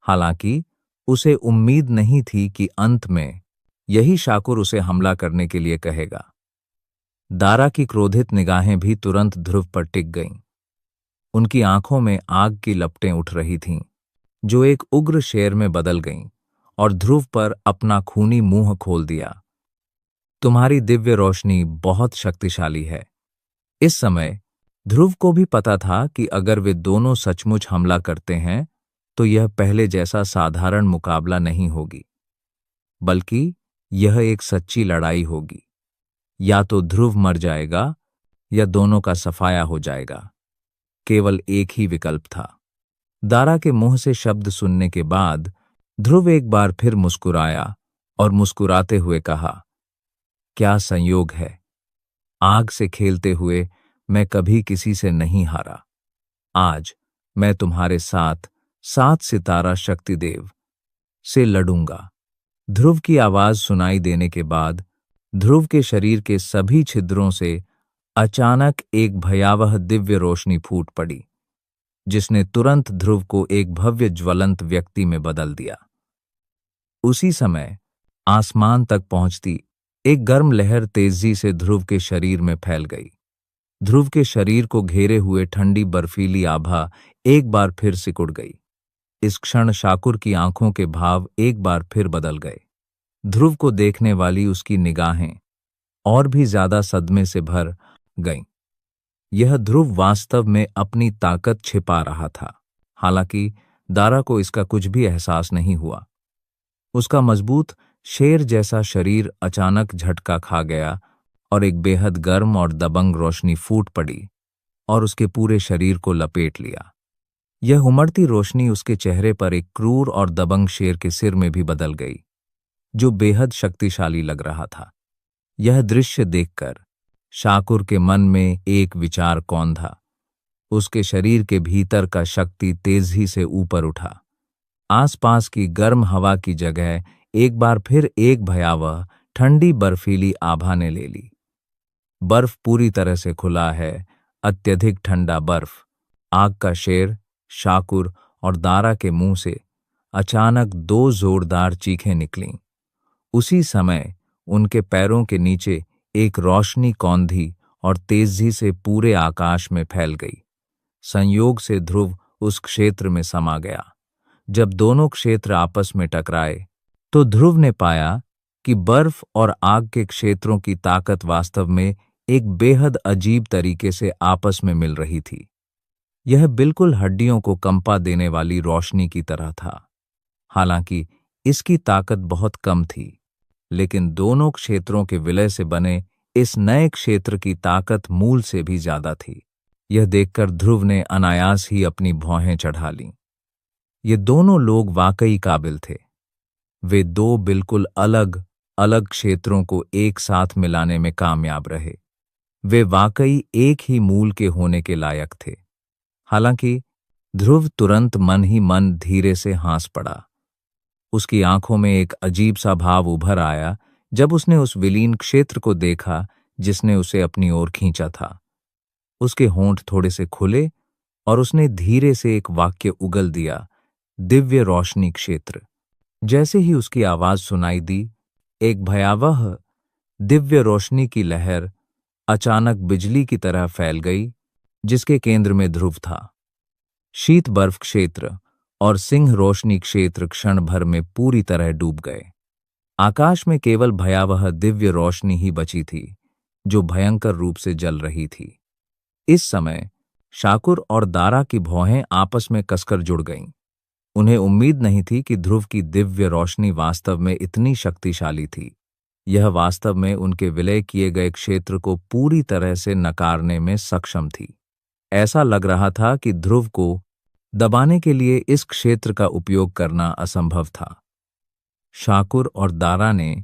हालांकि उसे उम्मीद नहीं थी कि अंत में यही शाकुर उसे हमला करने के लिए कहेगा। दारा की क्रोधित निगाहें भी तुरंत ध्रुव पर टिक गईं। उनकी आंखों में आग की लपटें उठ रही थीं, जो एक उग्र शेर में बदल गईं और ध्रुव पर अपना खूनी मुंह खोल दिया। तुम्हारी दिव्य रोशनी बहुत शक्तिशाली है। इस समय ध्रुव को भी पता था कि अगर वे दोनों सचमुच हमला करते हैं तो यह पहले जैसा साधारण मुकाबला नहीं होगी, बल्कि यह एक सच्ची लड़ाई होगी। या तो ध्रुव मर जाएगा या दोनों का सफाया हो जाएगा। केवल एक ही विकल्प था। दारा के मुंह से शब्द सुनने के बाद ध्रुव एक बार फिर मुस्कुराया और मुस्कुराते हुए कहा, क्या संयोग है, आग से खेलते हुए मैं कभी किसी से नहीं हारा। आज मैं तुम्हारे साथ 7 सितारा शक्तिदेव से लड़ूंगा। ध्रुव की आवाज सुनाई देने के बाद ध्रुव के शरीर के सभी छिद्रों से अचानक एक भयावह दिव्य रोशनी फूट पड़ी, जिसने तुरंत ध्रुव को एक भव्य ज्वलंत व्यक्ति में बदल दिया। उसी समय आसमान तक पहुंचती एक गर्म लहर तेजी से ध्रुव के शरीर में फैल गई। ध्रुव के शरीर को घेरे हुए ठंडी बर्फीली आभा एक बार फिर सिकुड़ गई। इस क्षण शाकुर की आंखों के भाव एक बार फिर बदल गए। ध्रुव को देखने वाली उसकी निगाहें और भी ज्यादा सदमे से भर गईं। यह ध्रुव वास्तव में अपनी ताकत छिपा रहा था। हालांकि दारा को इसका कुछ भी एहसास नहीं हुआ। उसका मजबूत शेर जैसा शरीर अचानक झटका खा गया और एक बेहद गर्म और दबंग रोशनी फूट पड़ी और उसके पूरे शरीर को लपेट लिया। यह उमड़ती रोशनी उसके चेहरे पर एक क्रूर और दबंग शेर के सिर में भी बदल गई, जो बेहद शक्तिशाली लग रहा था। यह दृश्य देखकर शाकुर के मन में एक विचार कौंधा। उसके शरीर के भीतर का शक्ति तेजी से ऊपर उठा। आसपास की गर्म हवा की जगह एक बार फिर एक भयावह ठंडी बर्फीली आभा ने ले ली। बर्फ पूरी तरह से खुला है, अत्यधिक ठंडा बर्फ। आग का शेर, शाकुर और दारा के मुंह से अचानक दो जोरदार चीखें निकलीं। उसी समय उनके पैरों के नीचे एक रोशनी कौंधी और तेजी से पूरे आकाश में फैल गई। संयोग से ध्रुव उस क्षेत्र में समा गया। जब दोनों क्षेत्र आपस में टकराए तो ध्रुव ने पाया कि बर्फ और आग के क्षेत्रों की ताकत वास्तव में एक बेहद अजीब तरीके से आपस में मिल रही थी। यह बिल्कुल हड्डियों को कंपा देने वाली रोशनी की तरह था। हालांकि इसकी ताकत बहुत कम थी, लेकिन दोनों क्षेत्रों के विलय से बने इस नए क्षेत्र की ताकत मूल से भी ज्यादा थी। यह देखकर ध्रुव ने अनायास ही अपनी भौहें चढ़ा लीं। ये दोनों लोग वाकई काबिल थे। वे दो बिल्कुल अलग अलग क्षेत्रों को एक साथ मिलाने में कामयाब रहे। वे वाकई एक ही मूल के होने के लायक थे। हालांकि ध्रुव तुरंत मन ही मन धीरे से हंस पड़ा। उसकी आंखों में एक अजीब सा भाव उभर आया जब उसने उस विलीन क्षेत्र को देखा जिसने उसे अपनी ओर खींचा था। उसके होंठ थोड़े से खुले और उसने धीरे से एक वाक्य उगल दिया, दिव्य रोशनी क्षेत्र। जैसे ही उसकी आवाज सुनाई दी, एक भयावह दिव्य रोशनी की लहर अचानक बिजली की तरह फैल गई, जिसके केंद्र में ध्रुव था। शीत बर्फ क्षेत्र और सिंह रोशनी क्षेत्र क्षण भर में पूरी तरह डूब गए। आकाश में केवल भयावह दिव्य रोशनी ही बची थी, जो भयंकर रूप से जल रही थी। इस समय शाकुर और दारा की भौहें आपस में कसकर जुड़ गईं। उन्हें उम्मीद नहीं थी कि ध्रुव की दिव्य रोशनी वास्तव में इतनी शक्तिशाली थी। यह वास्तव में उनके विलय किए गए क्षेत्र को पूरी तरह से नकारने में सक्षम थी। ऐसा लग रहा था कि ध्रुव को दबाने के लिए इस क्षेत्र का उपयोग करना असंभव था। शाकुर और दारा ने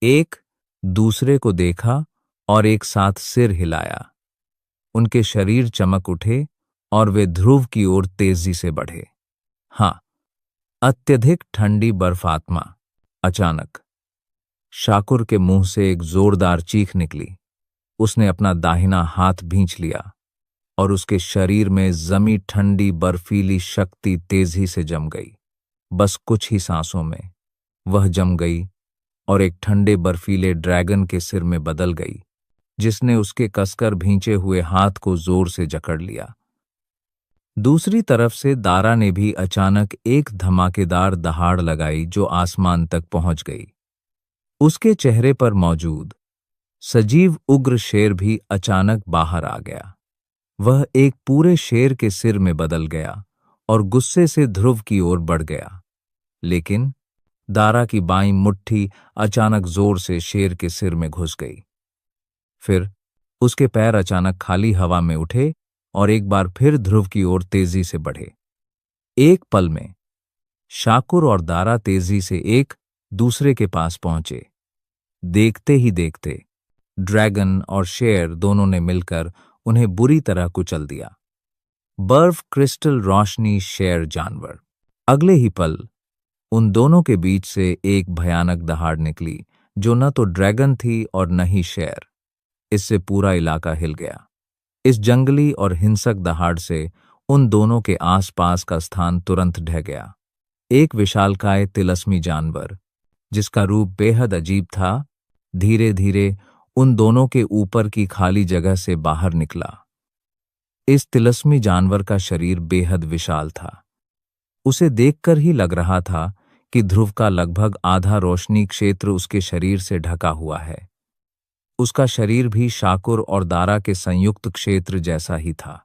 एक दूसरे को देखा और एक साथ सिर हिलाया। उनके शरीर चमक उठे और वे ध्रुव की ओर तेजी से बढ़े। हाँ, अत्यधिक ठंडी बर्फात्मा। अचानक शाकुर के मुंह से एक जोरदार चीख निकली। उसने अपना दाहिना हाथ भींच लिया और उसके शरीर में जमी ठंडी बर्फीली शक्ति तेजी से जम गई। बस कुछ ही सांसों में वह जम गई और एक ठंडे बर्फीले ड्रैगन के सिर में बदल गई, जिसने उसके कसकर भींचे हुए हाथ को जोर से जकड़ लिया। दूसरी तरफ से दारा ने भी अचानक एक धमाकेदार दहाड़ लगाई जो आसमान तक पहुंच गई। उसके चेहरे पर मौजूद सजीव उग्र शेर भी अचानक बाहर आ गया। वह एक पूरे शेर के सिर में बदल गया और गुस्से से ध्रुव की ओर बढ़ गया। लेकिन दारा की बाईं मुट्ठी अचानक जोर से शेर के सिर में घुस गई। फिर उसके पैर अचानक खाली हवा में उठे और एक बार फिर ध्रुव की ओर तेजी से बढ़े। एक पल में शाकुर और दारा तेजी से एक दूसरे के पास पहुंचे। देखते ही देखते ड्रैगन और शेर दोनों ने मिलकर उन्हें बुरी तरह कुचल दिया। बर्फ, क्रिस्टल, रोशनी, शेर, जानवर। अगले ही पल उन दोनों के बीच से एक भयानक दहाड़ निकली जो न तो ड्रैगन थी और न ही शेर। इससे पूरा इलाका हिल गया। इस जंगली और हिंसक दहाड़ से उन दोनों के आसपास का स्थान तुरंत ढह गया। एक विशालकाय तिलस्मी जानवर जिसका रूप बेहद अजीब था, धीरे धीरे उन दोनों के ऊपर की खाली जगह से बाहर निकला। इस तिलस्मी जानवर का शरीर बेहद विशाल था। उसे देखकर ही लग रहा था कि ध्रुव का लगभग आधा रोशनी क्षेत्र उसके शरीर से ढका हुआ है। उसका शरीर भी शाकुर और दारा के संयुक्त क्षेत्र जैसा ही था।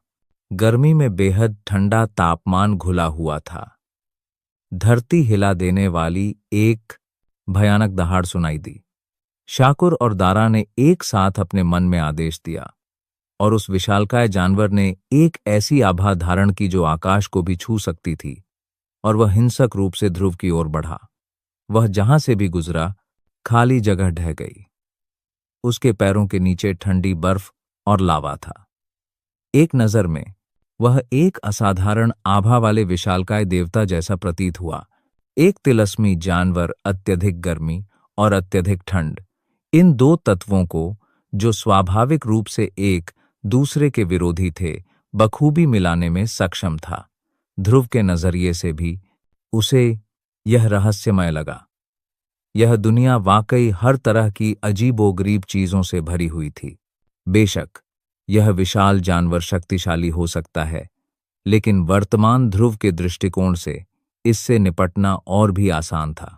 गर्मी में बेहद ठंडा तापमान घुला हुआ था। धरती हिला देने वाली एक भयानक दहाड़ सुनाई दी। शाकुर और दारा ने एक साथ अपने मन में आदेश दिया और उस विशालकाय जानवर ने एक ऐसी आभा धारण की जो आकाश को भी छू सकती थी, और वह हिंसक रूप से ध्रुव की ओर बढ़ा। वह जहां से भी गुजरा, खाली जगह ढह गई। उसके पैरों के नीचे ठंडी बर्फ और लावा था। एक नजर में वह एक असाधारण आभा वाले विशालकाय देवता जैसा प्रतीत हुआ। एक तिलस्मी जानवर, अत्यधिक गर्मी और अत्यधिक ठंड, इन दो तत्वों को, जो स्वाभाविक रूप से एक दूसरे के विरोधी थे, बखूबी मिलाने में सक्षम था। ध्रुव के नजरिए से भी उसे यह रहस्यमय लगा। यह दुनिया वाकई हर तरह की अजीबोगरीब चीजों से भरी हुई थी। बेशक यह विशाल जानवर शक्तिशाली हो सकता है, लेकिन वर्तमान ध्रुव के दृष्टिकोण से इससे निपटना और भी आसान था।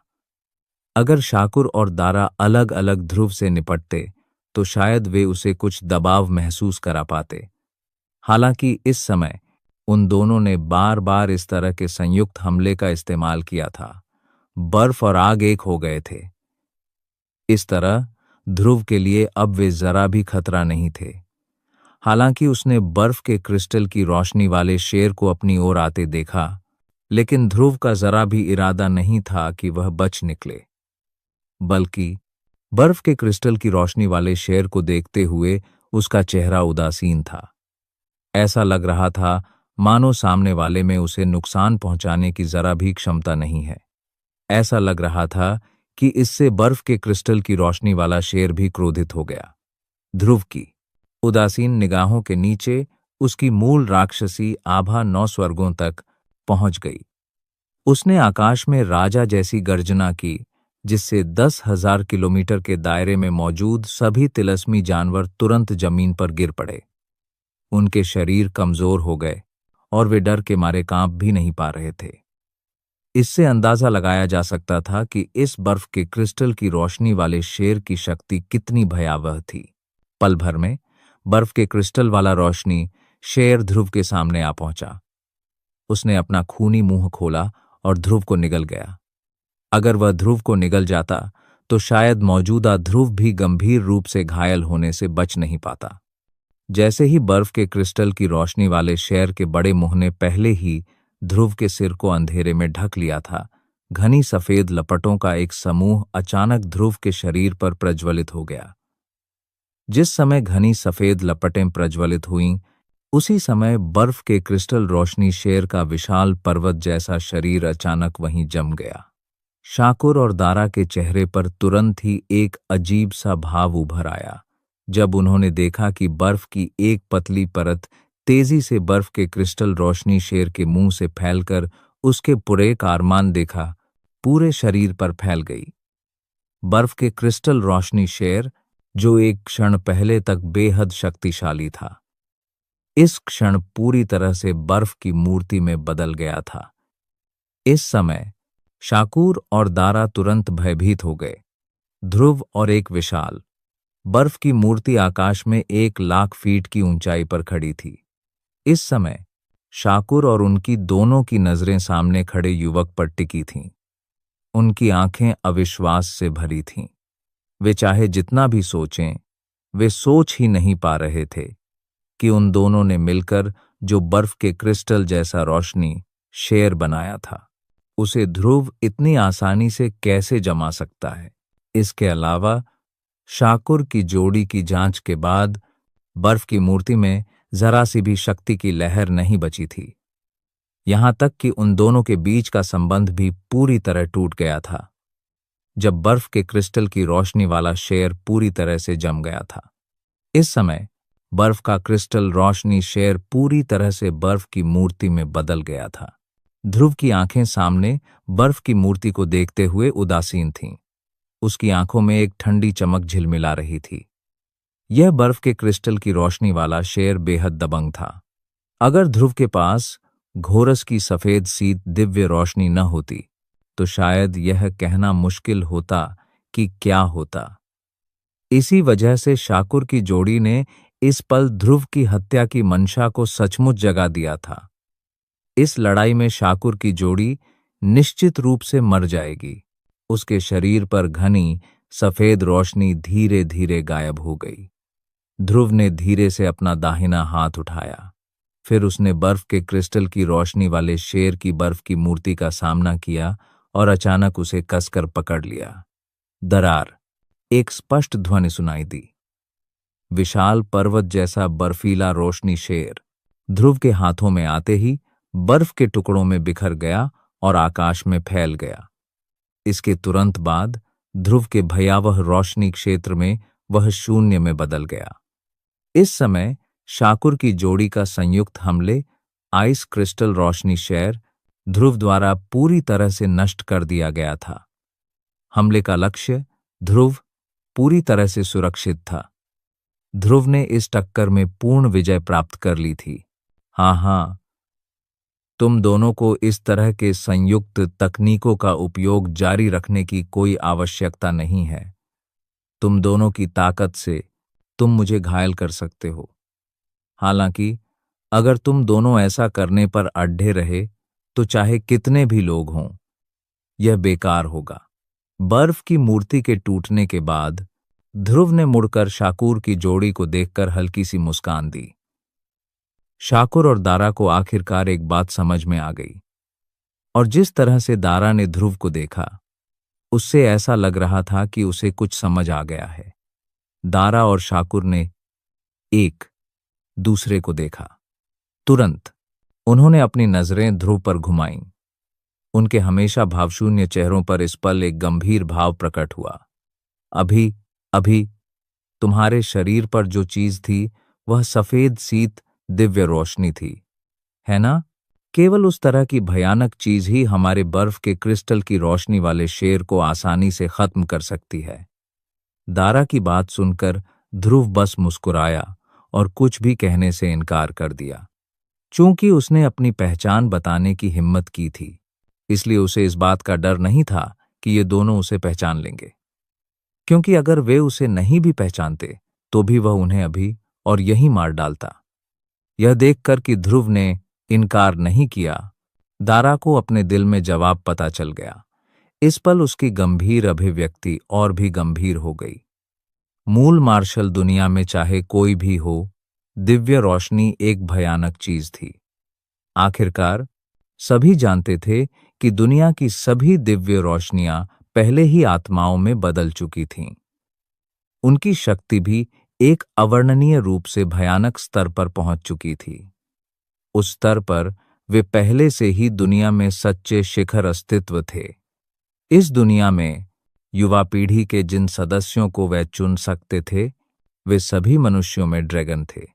अगर शाकुर और दारा अलग अलग ध्रुव से निपटते तो शायद वे उसे कुछ दबाव महसूस करा पाते। हालांकि इस समय उन दोनों ने बार बार इस तरह के संयुक्त हमले का इस्तेमाल किया था। बर्फ और आग एक हो गए थे। इस तरह ध्रुव के लिए अब वे जरा भी खतरा नहीं थे। हालांकि उसने बर्फ के क्रिस्टल की रोशनी वाले शेर को अपनी ओर आते देखा, लेकिन ध्रुव का जरा भी इरादा नहीं था कि वह बच निकले। बल्कि बर्फ के क्रिस्टल की रोशनी वाले शेर को देखते हुए उसका चेहरा उदासीन था। ऐसा लग रहा था मानो सामने वाले में उसे नुकसान पहुंचाने की जरा भी क्षमता नहीं है। ऐसा लग रहा था कि इससे बर्फ के क्रिस्टल की रोशनी वाला शेर भी क्रोधित हो गया। ध्रुव की उदासीन निगाहों के नीचे उसकी मूल राक्षसी आभा 9 स्वर्गों तक पहुंच गई। उसने आकाश में राजा जैसी गर्जना की, जिससे 10,000 किलोमीटर के दायरे में मौजूद सभी तिलस्मी जानवर तुरंत जमीन पर गिर पड़े। उनके शरीर कमजोर हो गए और वे डर के मारे कांप भी नहीं पा रहे थे। इससे अंदाजा लगाया जा सकता था कि इस बर्फ के क्रिस्टल की रोशनी वाले शेर की शक्ति कितनी भयावह थी। पल भर में बर्फ के क्रिस्टल वाला रोशनी शेर ध्रुव के सामने आ पहुंचा। उसने अपना खूनी मुंह खोला और ध्रुव को निगल गया। अगर वह ध्रुव को निगल जाता तो शायद मौजूदा ध्रुव भी गंभीर रूप से घायल होने से बच नहीं पाता। जैसे ही बर्फ के क्रिस्टल की रोशनी वाले शेर के बड़े मुंह ने पहले ही ध्रुव के सिर को अंधेरे में ढक लिया था, घनी सफेद लपटों का एक समूह अचानक ध्रुव के शरीर पर प्रज्वलित हो गया। जिस समय घनी सफेद लपटें प्रज्वलित हुईं, उसी समय बर्फ के क्रिस्टल रोशनी शेर का विशाल पर्वत जैसा शरीर अचानक वहीं जम गया। शाकुर और दारा के चेहरे पर तुरंत ही एक अजीब सा भाव उभर आया जब उन्होंने देखा कि बर्फ की एक पतली परत तेजी से बर्फ के क्रिस्टल रोशनी शेर के मुंह से फैलकर उसके पूरे कारमान देखा पूरे शरीर पर फैल गई। बर्फ के क्रिस्टल रोशनी शेर, जो एक क्षण पहले तक बेहद शक्तिशाली था, इस क्षण पूरी तरह से बर्फ की मूर्ति में बदल गया था। इस समय शाकुर और दारा तुरंत भयभीत हो गए। ध्रुव और एक विशाल बर्फ की मूर्ति आकाश में 1,00,000 फीट की ऊंचाई पर खड़ी थी। इस समय शाकुर और उनकी दोनों की नजरें सामने खड़े युवक पर टिकी थीं। उनकी आंखें अविश्वास से भरी थीं। वे चाहे जितना भी सोचें, वे सोच ही नहीं पा रहे थे कि उन दोनों ने मिलकर जो बर्फ के क्रिस्टल जैसा रोशनी शेर बनाया था, उसे ध्रुव इतनी आसानी से कैसे जमा सकता है। इसके अलावा शाकुर की जोड़ी की जांच के बाद बर्फ की मूर्ति में जरा सी भी शक्ति की लहर नहीं बची थी। यहां तक कि उन दोनों के बीच का संबंध भी पूरी तरह टूट गया था जब बर्फ के क्रिस्टल की रोशनी वाला शेर पूरी तरह से जम गया था। इस समय बर्फ का क्रिस्टल रोशनी शेर पूरी तरह से बर्फ की मूर्ति में बदल गया था। ध्रुव की आंखें सामने बर्फ की मूर्ति को देखते हुए उदासीन थीं। उसकी आंखों में एक ठंडी चमक झिलमिला रही थी। यह बर्फ के क्रिस्टल की रोशनी वाला शेर बेहद दबंग था। अगर ध्रुव के पास घोरस की सफेद सी दिव्य रोशनी न होती तो शायद यह कहना मुश्किल होता कि क्या होता। इसी वजह से शाकुर की जोड़ी ने इस पल ध्रुव की हत्या की मंशा को सचमुच जगा दिया था। इस लड़ाई में शाकुर की जोड़ी निश्चित रूप से मर जाएगी। उसके शरीर पर घनी सफेद रोशनी धीरे धीरे गायब हो गई। ध्रुव ने धीरे से अपना दाहिना हाथ उठाया। फिर उसने बर्फ के क्रिस्टल की रोशनी वाले शेर की बर्फ की मूर्ति का सामना किया और अचानक उसे कसकर पकड़ लिया। दरार। एक स्पष्ट ध्वनि सुनाई दी। विशाल पर्वत जैसा बर्फीला रोशनी शेर ध्रुव के हाथों में आते ही बर्फ के टुकड़ों में बिखर गया और आकाश में फैल गया। इसके तुरंत बाद ध्रुव के भयावह रोशनी क्षेत्र में वह शून्य में बदल गया। इस समय शाकुर की जोड़ी का संयुक्त हमले आइस क्रिस्टल रोशनी शेर ध्रुव द्वारा पूरी तरह से नष्ट कर दिया गया था। हमले का लक्ष्य ध्रुव पूरी तरह से सुरक्षित था। ध्रुव ने इस टक्कर में पूर्ण विजय प्राप्त कर ली थी। हाँ, तुम दोनों को इस तरह के संयुक्त तकनीकों का उपयोग जारी रखने की कोई आवश्यकता नहीं है। तुम दोनों की ताकत से तुम मुझे घायल कर सकते हो। हालांकि अगर तुम दोनों ऐसा करने पर अड़े रहे तो चाहे कितने भी लोग हों, यह बेकार होगा। बर्फ की मूर्ति के टूटने के बाद ध्रुव ने मुड़कर शाकुर की जोड़ी को देखकर हल्की सी मुस्कान दी। शाकुर और दारा को आखिरकार एक बात समझ में आ गई, और जिस तरह से दारा ने ध्रुव को देखा उससे ऐसा लग रहा था कि उसे कुछ समझ आ गया है। दारा और शाकुर ने एक दूसरे को देखा। तुरंत उन्होंने अपनी नजरें ध्रुव पर घुमाईं। उनके हमेशा भावशून्य चेहरों पर इस पल एक गंभीर भाव प्रकट हुआ। अभी तुम्हारे शरीर पर जो चीज थी वह सफेद शीत दिव्य रोशनी थी, है ना? केवल उस तरह की भयानक चीज ही हमारे बर्फ के क्रिस्टल की रोशनी वाले शेर को आसानी से खत्म कर सकती है। दारा की बात सुनकर ध्रुव बस मुस्कुराया और कुछ भी कहने से इनकार कर दिया। चूंकि उसने अपनी पहचान बताने की हिम्मत की थी, इसलिए उसे इस बात का डर नहीं था कि ये दोनों उसे पहचान लेंगे, क्योंकि अगर वे उसे नहीं भी पहचानते तो भी वह उन्हें अभी और यहीं मार डालता। यह देखकर कि ध्रुव ने इनकार नहीं किया, दारा को अपने दिल में जवाब पता चल गया। इस पल उसकी गंभीर अभिव्यक्ति और भी गंभीर हो गई। मूल मार्शल दुनिया में चाहे कोई भी हो, दिव्य रोशनी एक भयानक चीज थी। आखिरकार सभी जानते थे कि दुनिया की सभी दिव्य रोशनियां पहले ही आत्माओं में बदल चुकी थीं। उनकी शक्ति भी एक अवर्णनीय रूप से भयानक स्तर पर पहुंच चुकी थी। उस स्तर पर वे पहले से ही दुनिया में सच्चे शिखर अस्तित्व थे। इस दुनिया में युवा पीढ़ी के जिन सदस्यों को वे चुन सकते थे, वे सभी मनुष्यों में ड्रैगन थे।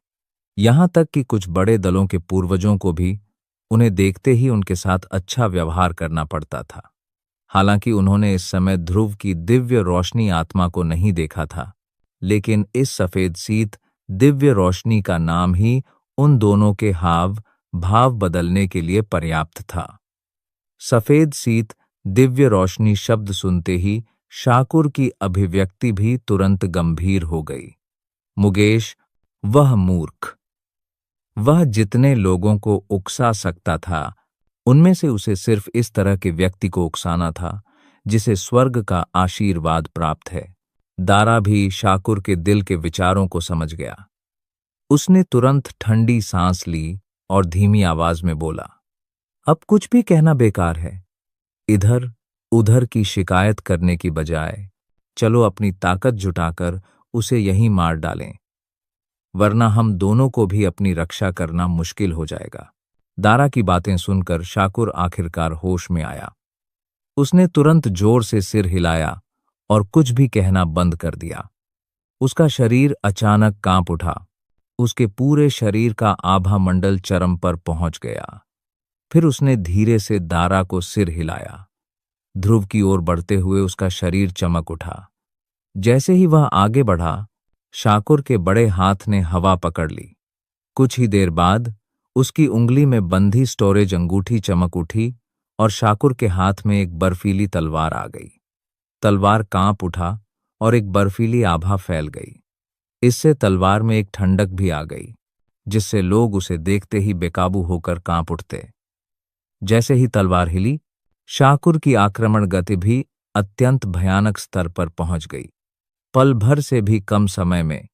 यहां तक कि कुछ बड़े दलों के पूर्वजों को भी उन्हें देखते ही उनके साथ अच्छा व्यवहार करना पड़ता था। हालांकि उन्होंने इस समय ध्रुव की दिव्य रोशनी आत्मा को नहीं देखा था, लेकिन इस सफेद शीत दिव्य रोशनी का नाम ही उन दोनों के हाव भाव बदलने के लिए पर्याप्त था। सफेद शीत दिव्य रोशनी शब्द सुनते ही शाकुर की अभिव्यक्ति भी तुरंत गंभीर हो गई। मुकेश, वह मूर्ख, वह जितने लोगों को उकसा सकता था उनमें से उसे सिर्फ इस तरह के व्यक्ति को उकसाना था जिसे स्वर्ग का आशीर्वाद प्राप्त है। दारा भी शाकुर के दिल के विचारों को समझ गया। उसने तुरंत ठंडी सांस ली और धीमी आवाज में बोला, अब कुछ भी कहना बेकार है। इधर उधर की शिकायत करने की बजाय चलो अपनी ताकत जुटाकर उसे यहीं मार डालें, वरना हम दोनों को भी अपनी रक्षा करना मुश्किल हो जाएगा। दारा की बातें सुनकर शाकुर आखिरकार होश में आया। उसने तुरंत जोर से सिर हिलाया और कुछ भी कहना बंद कर दिया। उसका शरीर अचानक कांप उठा। उसके पूरे शरीर का आभा मंडल चरम पर पहुंच गया। फिर उसने धीरे से दारा को सिर हिलाया। ध्रुव की ओर बढ़ते हुए उसका शरीर चमक उठा। जैसे ही वह आगे बढ़ा, शाकुर के बड़े हाथ ने हवा पकड़ ली। कुछ ही देर बाद उसकी उंगली में बंधी स्टोरेज अंगूठी चमक उठी और शाकुर के हाथ में एक बर्फीली तलवार आ गई। तलवार कांप उठा और एक बर्फीली आभा फैल गई। इससे तलवार में एक ठंडक भी आ गई, जिससे लोग उसे देखते ही बेकाबू होकर कांप उठते। जैसे ही तलवार हिली, शाकुर की आक्रमण गति भी अत्यंत भयानक स्तर पर पहुंच गई। पल भर से भी कम समय में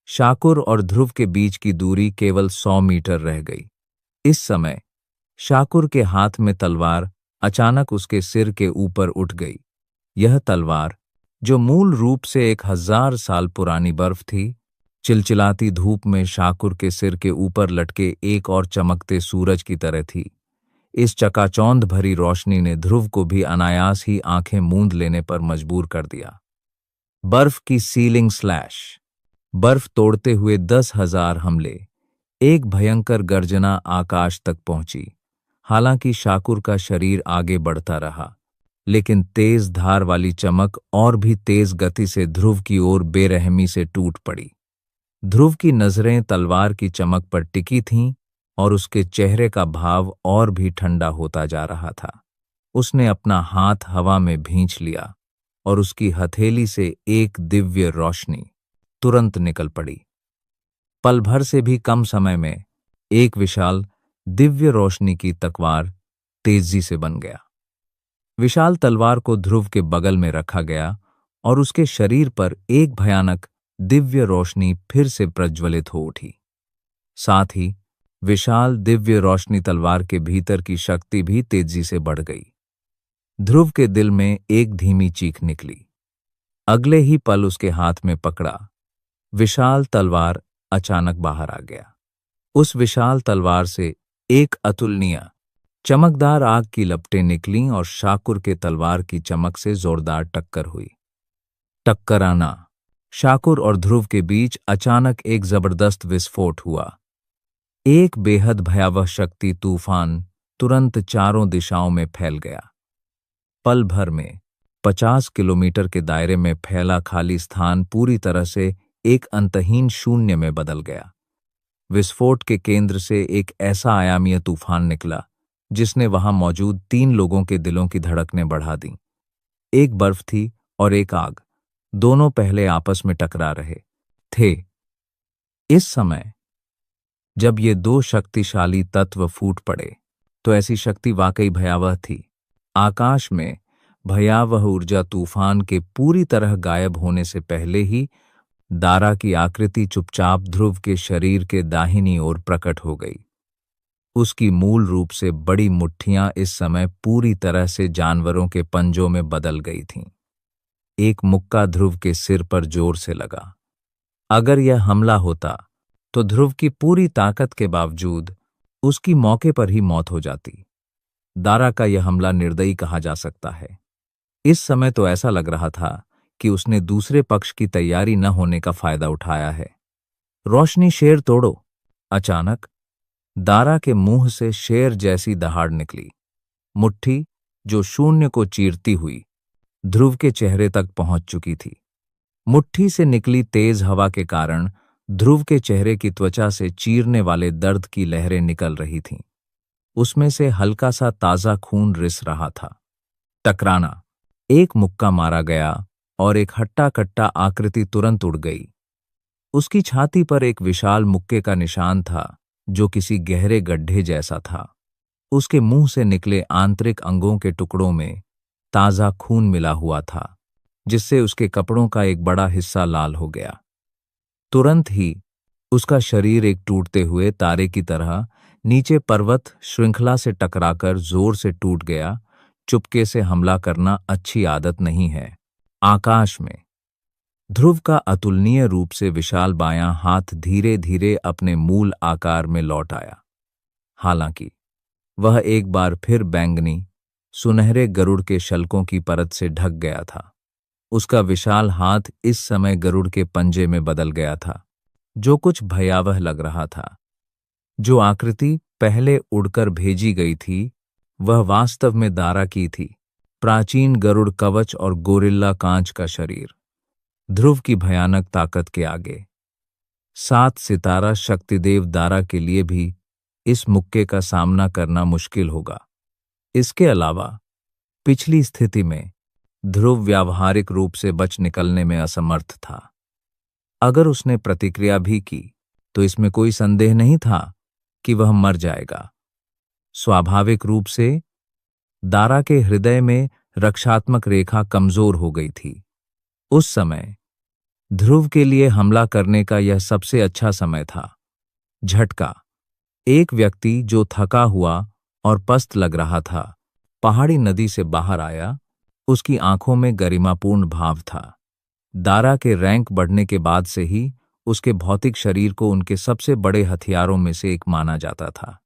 शाकुर और ध्रुव के बीच की दूरी केवल 100 मीटर रह गई। इस समय शाकुर के हाथ में तलवार अचानक उसके सिर के ऊपर उठ गई। यह तलवार, जो मूल रूप से 1000 साल पुरानी बर्फ थी, चिलचिलाती धूप में शाकुर के सिर के ऊपर लटके एक और चमकते सूरज की तरह थी। इस चकाचौंध भरी रोशनी ने ध्रुव को भी अनायास ही आंखें मूंद लेने पर मजबूर कर दिया। बर्फ की सीलिंग स्लैश। बर्फ तोड़ते हुए 10,000 हमले। एक भयंकर गर्जना आकाश तक पहुंची। हालांकि शाकुर का शरीर आगे बढ़ता रहा, लेकिन तेज धार वाली चमक और भी तेज गति से ध्रुव की ओर बेरहमी से टूट पड़ी। ध्रुव की नजरें तलवार की चमक पर टिकी थीं और उसके चेहरे का भाव और भी ठंडा होता जा रहा था। उसने अपना हाथ हवा में भींच लिया और उसकी हथेली से एक दिव्य रोशनी तुरंत निकल पड़ी। पल भर से भी कम समय में एक विशाल दिव्य रोशनी की तलवार तेजी से बन गया। विशाल तलवार को ध्रुव के बगल में रखा गया और उसके शरीर पर एक भयानक दिव्य रोशनी फिर से प्रज्वलित हो उठी। साथ ही विशाल दिव्य रोशनी तलवार के भीतर की शक्ति भी तेजी से बढ़ गई। ध्रुव के दिल में एक धीमी चीख निकली। अगले ही पल उसके हाथ में पकड़ा विशाल तलवार अचानक बाहर आ गया। उस विशाल तलवार से एक अतुलनीय चमकदार आग की लपटें निकलीं और शाकुर के तलवार की चमक से जोरदार टक्कर हुई। टक्कराना। शाकुर और ध्रुव के बीच अचानक एक जबरदस्त विस्फोट हुआ। एक बेहद भयावह शक्ति तूफान तुरंत चारों दिशाओं में फैल गया। पल भर में 50 किलोमीटर के दायरे में फैला खाली स्थान पूरी तरह से एक अंतहीन शून्य में बदल गया। विस्फोट के केंद्र से एक ऐसा आयामीय तूफान निकला जिसने वहां मौजूद 3 लोगों के दिलों की धड़कनें बढ़ा दी। एक बर्फ थी और एक आग, दोनों पहले आपस में टकरा रहे थे। इस समय जब ये 2 शक्तिशाली तत्व फूट पड़े तो ऐसी शक्ति वाकई भयावह थी। आकाश में भयावह ऊर्जा तूफान के पूरी तरह गायब होने से पहले ही दारा की आकृति चुपचाप ध्रुव के शरीर के दाहिनी ओर प्रकट हो गई। उसकी मूल रूप से बड़ी मुट्ठियां इस समय पूरी तरह से जानवरों के पंजों में बदल गई थीं। एक मुक्का ध्रुव के सिर पर जोर से लगा। अगर यह हमला होता तो ध्रुव की पूरी ताकत के बावजूद उसकी मौके पर ही मौत हो जाती। दारा का यह हमला निर्दयी कहा जा सकता है। इस समय तो ऐसा लग रहा था कि उसने दूसरे पक्ष की तैयारी न होने का फायदा उठाया है। रोशनी शेर तोड़ो। अचानक दारा के मुंह से शेर जैसी दहाड़ निकली। मुट्ठी, जो शून्य को चीरती हुई, ध्रुव के चेहरे तक पहुंच चुकी थी। मुट्ठी से निकली तेज हवा के कारण ध्रुव के चेहरे की त्वचा से चीरने वाले दर्द की लहरें निकल रही थीं। उसमें से हल्का सा ताजा खून रिस रहा था। टकराना। एक मुक्का मारा गया और एक हट्टा कट्टा आकृति तुरंत उड़ गई। उसकी छाती पर एक विशाल मुक्के का निशान था जो किसी गहरे गड्ढे जैसा था। उसके मुंह से निकले आंतरिक अंगों के टुकड़ों में ताजा खून मिला हुआ था, जिससे उसके कपड़ों का एक बड़ा हिस्सा लाल हो गया। तुरंत ही उसका शरीर एक टूटते हुए तारे की तरह नीचे पर्वत श्रृंखला से टकराकर जोर से टूट गया। चुपके से हमला करना अच्छी आदत नहीं है। आकाश में ध्रुव का अतुलनीय रूप से विशाल बायां हाथ धीरे धीरे अपने मूल आकार में लौट आया। हालांकि वह एक बार फिर बैंगनी सुनहरे गरुड़ के शल्कों की परत से ढक गया था। उसका विशाल हाथ इस समय गरुड़ के पंजे में बदल गया था, जो कुछ भयावह लग रहा था। जो आकृति पहले उड़कर भेजी गई थी वह वास्तव में दारा की थी, प्राचीन गरुड़ कवच और गोरिल्ला कांच का शरीर। ध्रुव की भयानक ताकत के आगे 7 सितारा शक्तिदेव दारा के लिए भी इस मुक्के का सामना करना मुश्किल होगा। इसके अलावा पिछली स्थिति में ध्रुव व्यावहारिक रूप से बच निकलने में असमर्थ था। अगर उसने प्रतिक्रिया भी की तो इसमें कोई संदेह नहीं था कि वह मर जाएगा। स्वाभाविक रूप से दारा के हृदय में रक्षात्मक रेखा कमजोर हो गई थी। उस समय ध्रुव के लिए हमला करने का यह सबसे अच्छा समय था। झटका। एक व्यक्ति जो थका हुआ और पस्त लग रहा था पहाड़ी नदी से बाहर आया। उसकी आंखों में गरिमापूर्ण भाव था। दारा के रैंक बढ़ने के बाद से ही उसके भौतिक शरीर को उनके सबसे बड़े हथियारों में से एक माना जाता था।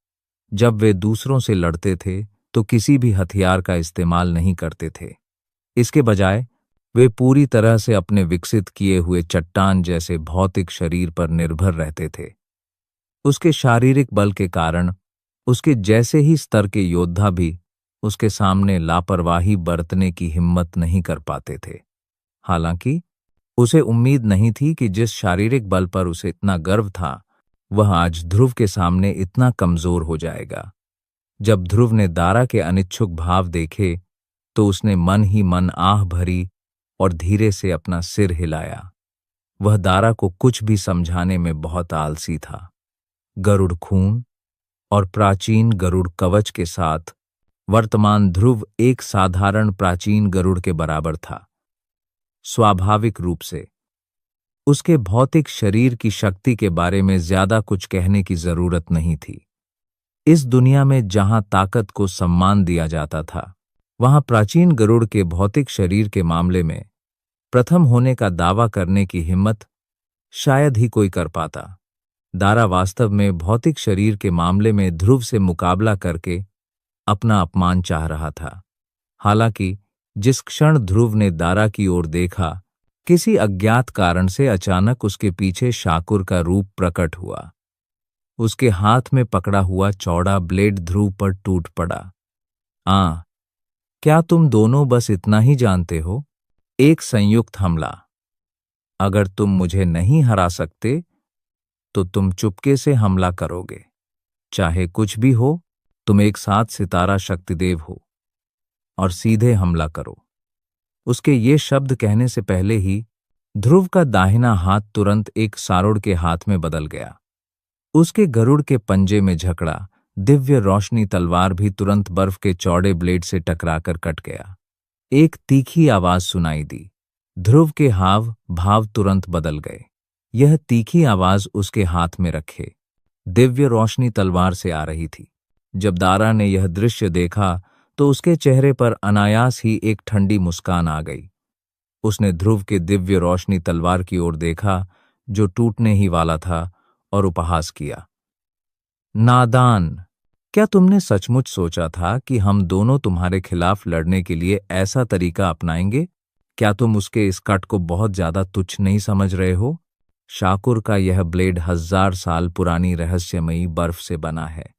जब वे दूसरों से लड़ते थे तो किसी भी हथियार का इस्तेमाल नहीं करते थे। इसके बजाय वे पूरी तरह से अपने विकसित किए हुए चट्टान जैसे भौतिक शरीर पर निर्भर रहते थे। उसके शारीरिक बल के कारण उसके जैसे ही स्तर के योद्धा भी उसके सामने लापरवाही बरतने की हिम्मत नहीं कर पाते थे। हालांकि उसे उम्मीद नहीं थी कि जिस शारीरिक बल पर उसे इतना गर्व था वह आज ध्रुव के सामने इतना कमजोर हो जाएगा। जब ध्रुव ने दारा के अनिच्छुक भाव देखे तो उसने मन ही मन आह भरी और धीरे से अपना सिर हिलाया। वह दारा को कुछ भी समझाने में बहुत आलसी था। गरुड़ खून और प्राचीन गरुड़ कवच के साथ वर्तमान ध्रुव एक साधारण प्राचीन गरुड़ के बराबर था। स्वाभाविक रूप से उसके भौतिक शरीर की शक्ति के बारे में ज्यादा कुछ कहने की जरूरत नहीं थी। इस दुनिया में जहां ताकत को सम्मान दिया जाता था वहां प्राचीन गरुड़ के भौतिक शरीर के मामले में प्रथम होने का दावा करने की हिम्मत शायद ही कोई कर पाता। दारा वास्तव में भौतिक शरीर के मामले में ध्रुव से मुकाबला करके अपना अपमान चाह रहा था। हालांकि जिस क्षण ध्रुव ने दारा की ओर देखा किसी अज्ञात कारण से अचानक उसके पीछे शाकुर का रूप प्रकट हुआ। उसके हाथ में पकड़ा हुआ चौड़ा ब्लेड ध्रुव पर टूट पड़ा। क्या तुम दोनों बस इतना ही जानते हो? एक संयुक्त हमला। अगर तुम मुझे नहीं हरा सकते तो तुम चुपके से हमला करोगे। चाहे कुछ भी हो, तुम एक 7 सितारा शक्तिदेव हो और सीधे हमला करो। उसके ये शब्द कहने से पहले ही ध्रुव का दाहिना हाथ तुरंत एक सारोड़ के हाथ में बदल गया। उसके गरुड़ के पंजे में जकड़ा दिव्य रोशनी तलवार भी तुरंत बर्फ के चौड़े ब्लेड से टकराकर कट गया। एक तीखी आवाज सुनाई दी। ध्रुव के हाव भाव तुरंत बदल गए। यह तीखी आवाज उसके हाथ में रखे दिव्य रोशनी तलवार से आ रही थी। जब दारा ने यह दृश्य देखा तो उसके चेहरे पर अनायास ही एक ठंडी मुस्कान आ गई। उसने ध्रुव के दिव्य रोशनी तलवार की ओर देखा जो टूटने ही वाला था और उपहास किया। नादान, क्या तुमने सचमुच सोचा था कि हम दोनों तुम्हारे खिलाफ लड़ने के लिए ऐसा तरीका अपनाएंगे? क्या तुम उसके इस कट को बहुत ज्यादा तुच्छ नहीं समझ रहे हो? शाकुर का यह ब्लेड 1000 साल पुरानी रहस्यमयी बर्फ से बना है।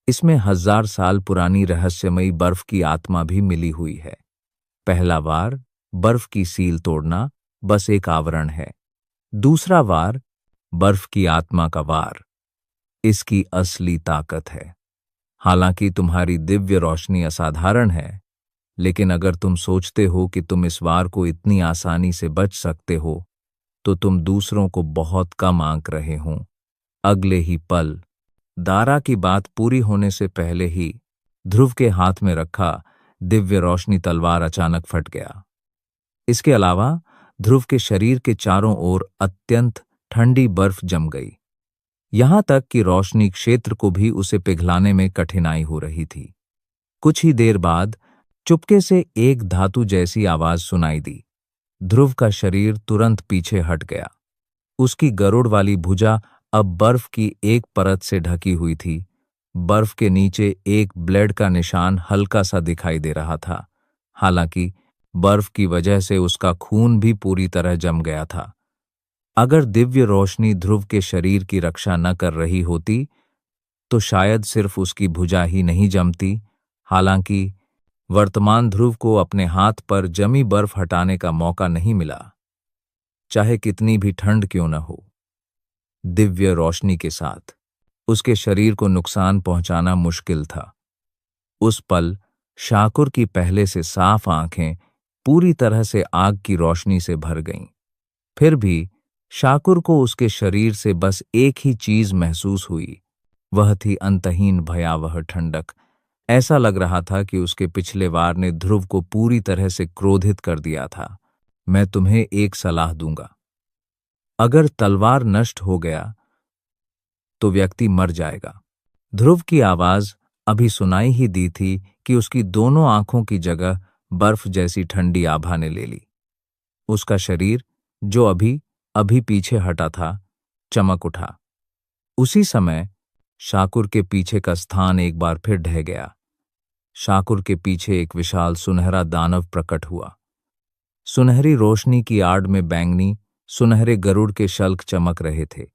इसमें 1000 साल पुरानी रहस्यमयी बर्फ की आत्मा भी मिली हुई है। पहला वार बर्फ की सील तोड़ना बस एक आवरण है। दूसरा वार बर्फ की आत्मा का वार इसकी असली ताकत है। हालांकि तुम्हारी दिव्य रोशनी असाधारण है, लेकिन अगर तुम सोचते हो कि तुम इस वार को इतनी आसानी से बच सकते हो तो तुम दूसरों को बहुत कम आंक रहे हो। अगले ही पल दारा की बात पूरी होने से पहले ही ध्रुव के हाथ में रखा दिव्य रोशनी तलवार अचानक फट गया। इसके अलावा ध्रुव के शरीर के चारों ओर अत्यंत ठंडी बर्फ जम गई, यहां तक कि रोशनी क्षेत्र को भी उसे पिघलाने में कठिनाई हो रही थी। कुछ ही देर बाद चुपके से एक धातु जैसी आवाज सुनाई दी। ध्रुव का शरीर तुरंत पीछे हट गया। उसकी गरुड़ वाली भुजा अब बर्फ की एक परत से ढकी हुई थी। बर्फ के नीचे एक ब्लेड का निशान हल्का सा दिखाई दे रहा था। हालांकि बर्फ की वजह से उसका खून भी पूरी तरह जम गया था। अगर दिव्य रोशनी ध्रुव के शरीर की रक्षा न कर रही होती तो शायद सिर्फ उसकी भुजा ही नहीं जमती, हालांकि वर्तमान ध्रुव को अपने हाथ पर जमी बर्फ हटाने का मौका नहीं मिला, चाहे कितनी भी ठंड क्यों न हो। दिव्य रोशनी के साथ उसके शरीर को नुकसान पहुंचाना मुश्किल था। उस पल शाकुर की पहले से साफ आंखें पूरी तरह से आग की रोशनी से भर गईं। फिर भी शाकुर को उसके शरीर से बस एक ही चीज महसूस हुई, वह थी अंतहीन भयावह ठंडक। ऐसा लग रहा था कि उसके पिछले वार ने ध्रुव को पूरी तरह से क्रोधित कर दिया था। मैं तुम्हें एक सलाह दूंगा, अगर तलवार नष्ट हो गया तो व्यक्ति मर जाएगा। ध्रुव की आवाज अभी सुनाई ही दी थी कि उसकी दोनों आंखों की जगह बर्फ जैसी ठंडी आभा ने ले ली। उसका शरीर, जो अभी अभी पीछे हटा था, चमक उठा। उसी समय शाकुर के पीछे का स्थान एक बार फिर ढह गया। शाकुर के पीछे एक विशाल सुनहरा दानव प्रकट हुआ। सुनहरी रोशनी की आड़ में बैंगनी सुनहरे गरुड़ के शल्क चमक रहे थे।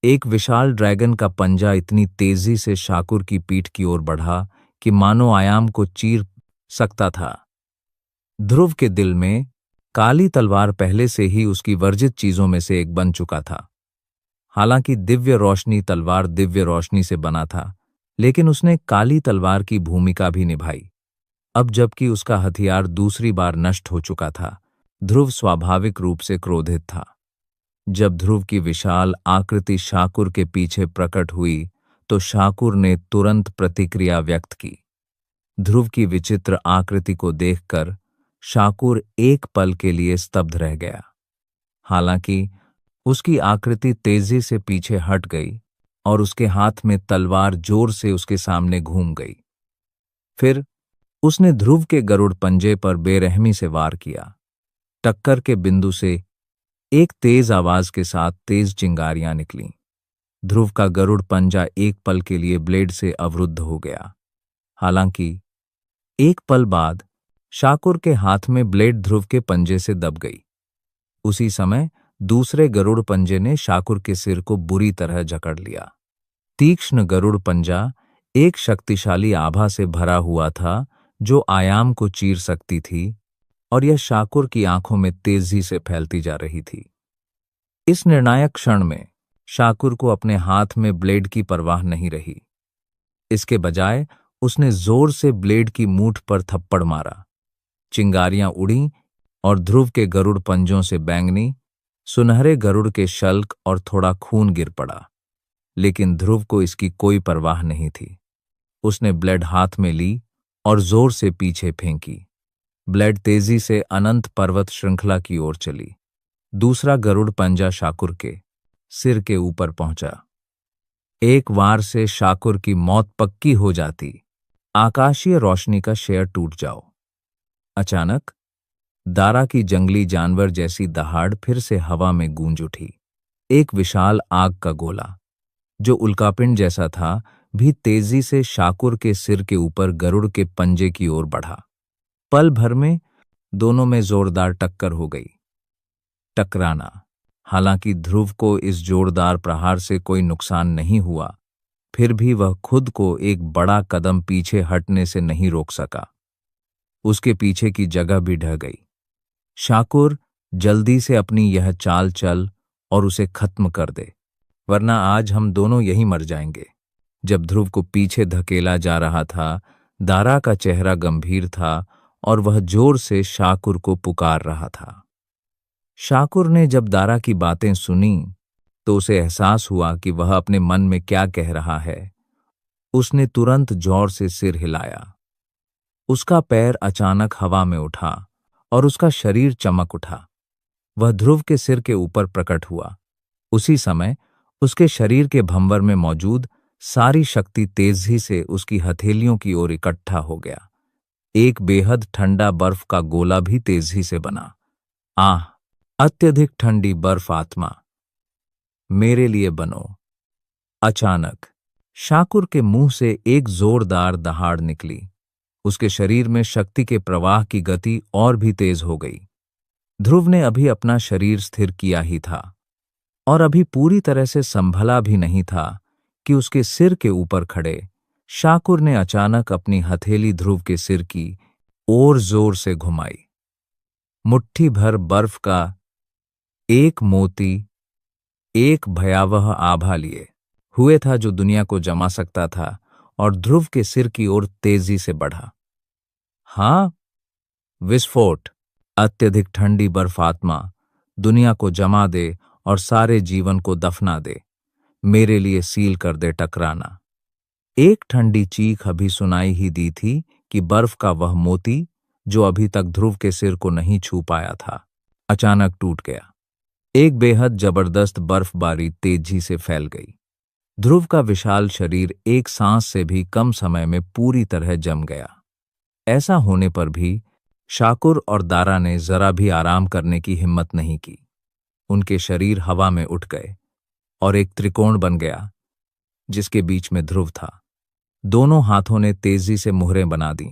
एक विशाल ड्रैगन का पंजा इतनी तेजी से शाकुर की पीठ की ओर बढ़ा कि मानो आयाम को चीर सकता था। ध्रुव के दिल में काली तलवार पहले से ही उसकी वर्जित चीजों में से एक बन चुका था। हालांकि दिव्य रोशनी तलवार दिव्य रोशनी से बना था, लेकिन उसने काली तलवार की भूमिका भी निभाई। अब जबकि उसका हथियार दूसरी बार नष्ट हो चुका था, ध्रुव स्वाभाविक रूप से क्रोधित था। जब ध्रुव की विशाल आकृति शाकुर के पीछे प्रकट हुई तो शाकुर ने तुरंत प्रतिक्रिया व्यक्त की। ध्रुव की विचित्र आकृति को देखकर शाकुर एक पल के लिए स्तब्ध रह गया। हालांकि उसकी आकृति तेजी से पीछे हट गई और उसके हाथ में तलवार जोर से उसके सामने घूम गई। फिर उसने ध्रुव के गरुड़ पंजे पर बेरहमी से वार किया। टक्कर के बिंदु से एक तेज आवाज के साथ तेज चिंगारियां निकलीं। ध्रुव का गरुड़ पंजा एक पल के लिए ब्लेड से अवरुद्ध हो गया। हालांकि एक पल बाद शाकुर के हाथ में ब्लेड ध्रुव के पंजे से दब गई। उसी समय दूसरे गरुड़ पंजे ने शाकुर के सिर को बुरी तरह जकड़ लिया। तीक्ष्ण गरुड़ पंजा एक शक्तिशाली आभा से भरा हुआ था जो आयाम को चीर सकती थी, और यह शाकुर की आंखों में तेजी से फैलती जा रही थी। इस निर्णायक क्षण में शाकुर को अपने हाथ में ब्लेड की परवाह नहीं रही। इसके बजाय उसने जोर से ब्लेड की मूठ पर थप्पड़ मारा। चिंगारियां उड़ीं और ध्रुव के गरुड़ पंजों से बैंगनी सुनहरे गरुड़ के शल्क और थोड़ा खून गिर पड़ा। लेकिन ध्रुव को इसकी कोई परवाह नहीं थी। उसने ब्लेड हाथ में ली और जोर से पीछे फेंकी। ब्लेड तेजी से अनंत पर्वत श्रृंखला की ओर चली। दूसरा गरुड़ पंजा शाकुर के सिर के ऊपर पहुंचा। एक वार से शाकुर की मौत पक्की हो जाती। आकाशीय रोशनी का शेयर टूट जाओ। अचानक दारा की जंगली जानवर जैसी दहाड़ फिर से हवा में गूंज उठी। एक विशाल आग का गोला, जो उल्कापिंड जैसा था, भी तेजी से शाकुर के सिर के ऊपर गरुड़ के पंजे की ओर बढ़ा। पल भर में दोनों में जोरदार टक्कर हो गई। टकराना। हालांकि ध्रुव को इस जोरदार प्रहार से कोई नुकसान नहीं हुआ, फिर भी वह खुद को एक बड़ा कदम पीछे हटने से नहीं रोक सका। उसके पीछे की जगह भी ढह गई। शाकुर, जल्दी से अपनी यह चाल चल और उसे खत्म कर दे, वरना आज हम दोनों यहीं मर जाएंगे। जब ध्रुव को पीछे धकेला जा रहा था, दारा का चेहरा गंभीर था और वह जोर से शाकुर को पुकार रहा था। शाकुर ने जब दारा की बातें सुनी तो उसे एहसास हुआ कि वह अपने मन में क्या कह रहा है। उसने तुरंत जोर से सिर हिलाया। उसका पैर अचानक हवा में उठा और उसका शरीर चमक उठा। वह ध्रुव के सिर के ऊपर प्रकट हुआ। उसी समय उसके शरीर के भंवर में मौजूद सारी शक्ति तेजी से उसकी हथेलियों की ओर इकट्ठा हो गया। एक बेहद ठंडा बर्फ का गोला भी तेजी से बना। आह, अत्यधिक ठंडी बर्फ आत्मा, मेरे लिए बनो। अचानक शाकुर के मुंह से एक जोरदार दहाड़ निकली। उसके शरीर में शक्ति के प्रवाह की गति और भी तेज हो गई। ध्रुव ने अभी अपना शरीर स्थिर किया ही था और अभी पूरी तरह से संभला भी नहीं था कि उसके सिर के ऊपर खड़े शाकुर ने अचानक अपनी हथेली ध्रुव के सिर की ओर जोर से घुमाई। मुट्ठी भर बर्फ का एक मोती एक भयावह आभा लिए हुए था जो दुनिया को जमा सकता था और ध्रुव के सिर की ओर तेजी से बढ़ा। हाँ, विस्फोट। अत्यधिक ठंडी बर्फ आत्मा दुनिया को जमा दे और सारे जीवन को दफना दे। मेरे लिए सील कर दे टकराना। एक ठंडी चीख अभी सुनाई ही दी थी कि बर्फ का वह मोती जो अभी तक ध्रुव के सिर को नहीं छू पाया था, अचानक टूट गया। एक बेहद जबरदस्त बर्फबारी तेजी से फैल गई। ध्रुव का विशाल शरीर एक सांस से भी कम समय में पूरी तरह जम गया। ऐसा होने पर भी शाकुर और दारा ने जरा भी आराम करने की हिम्मत नहीं की। उनके शरीर हवा में उठ गए और एक त्रिकोण बन गया जिसके बीच में ध्रुव था। दोनों हाथों ने तेजी से मुहरें बना दी।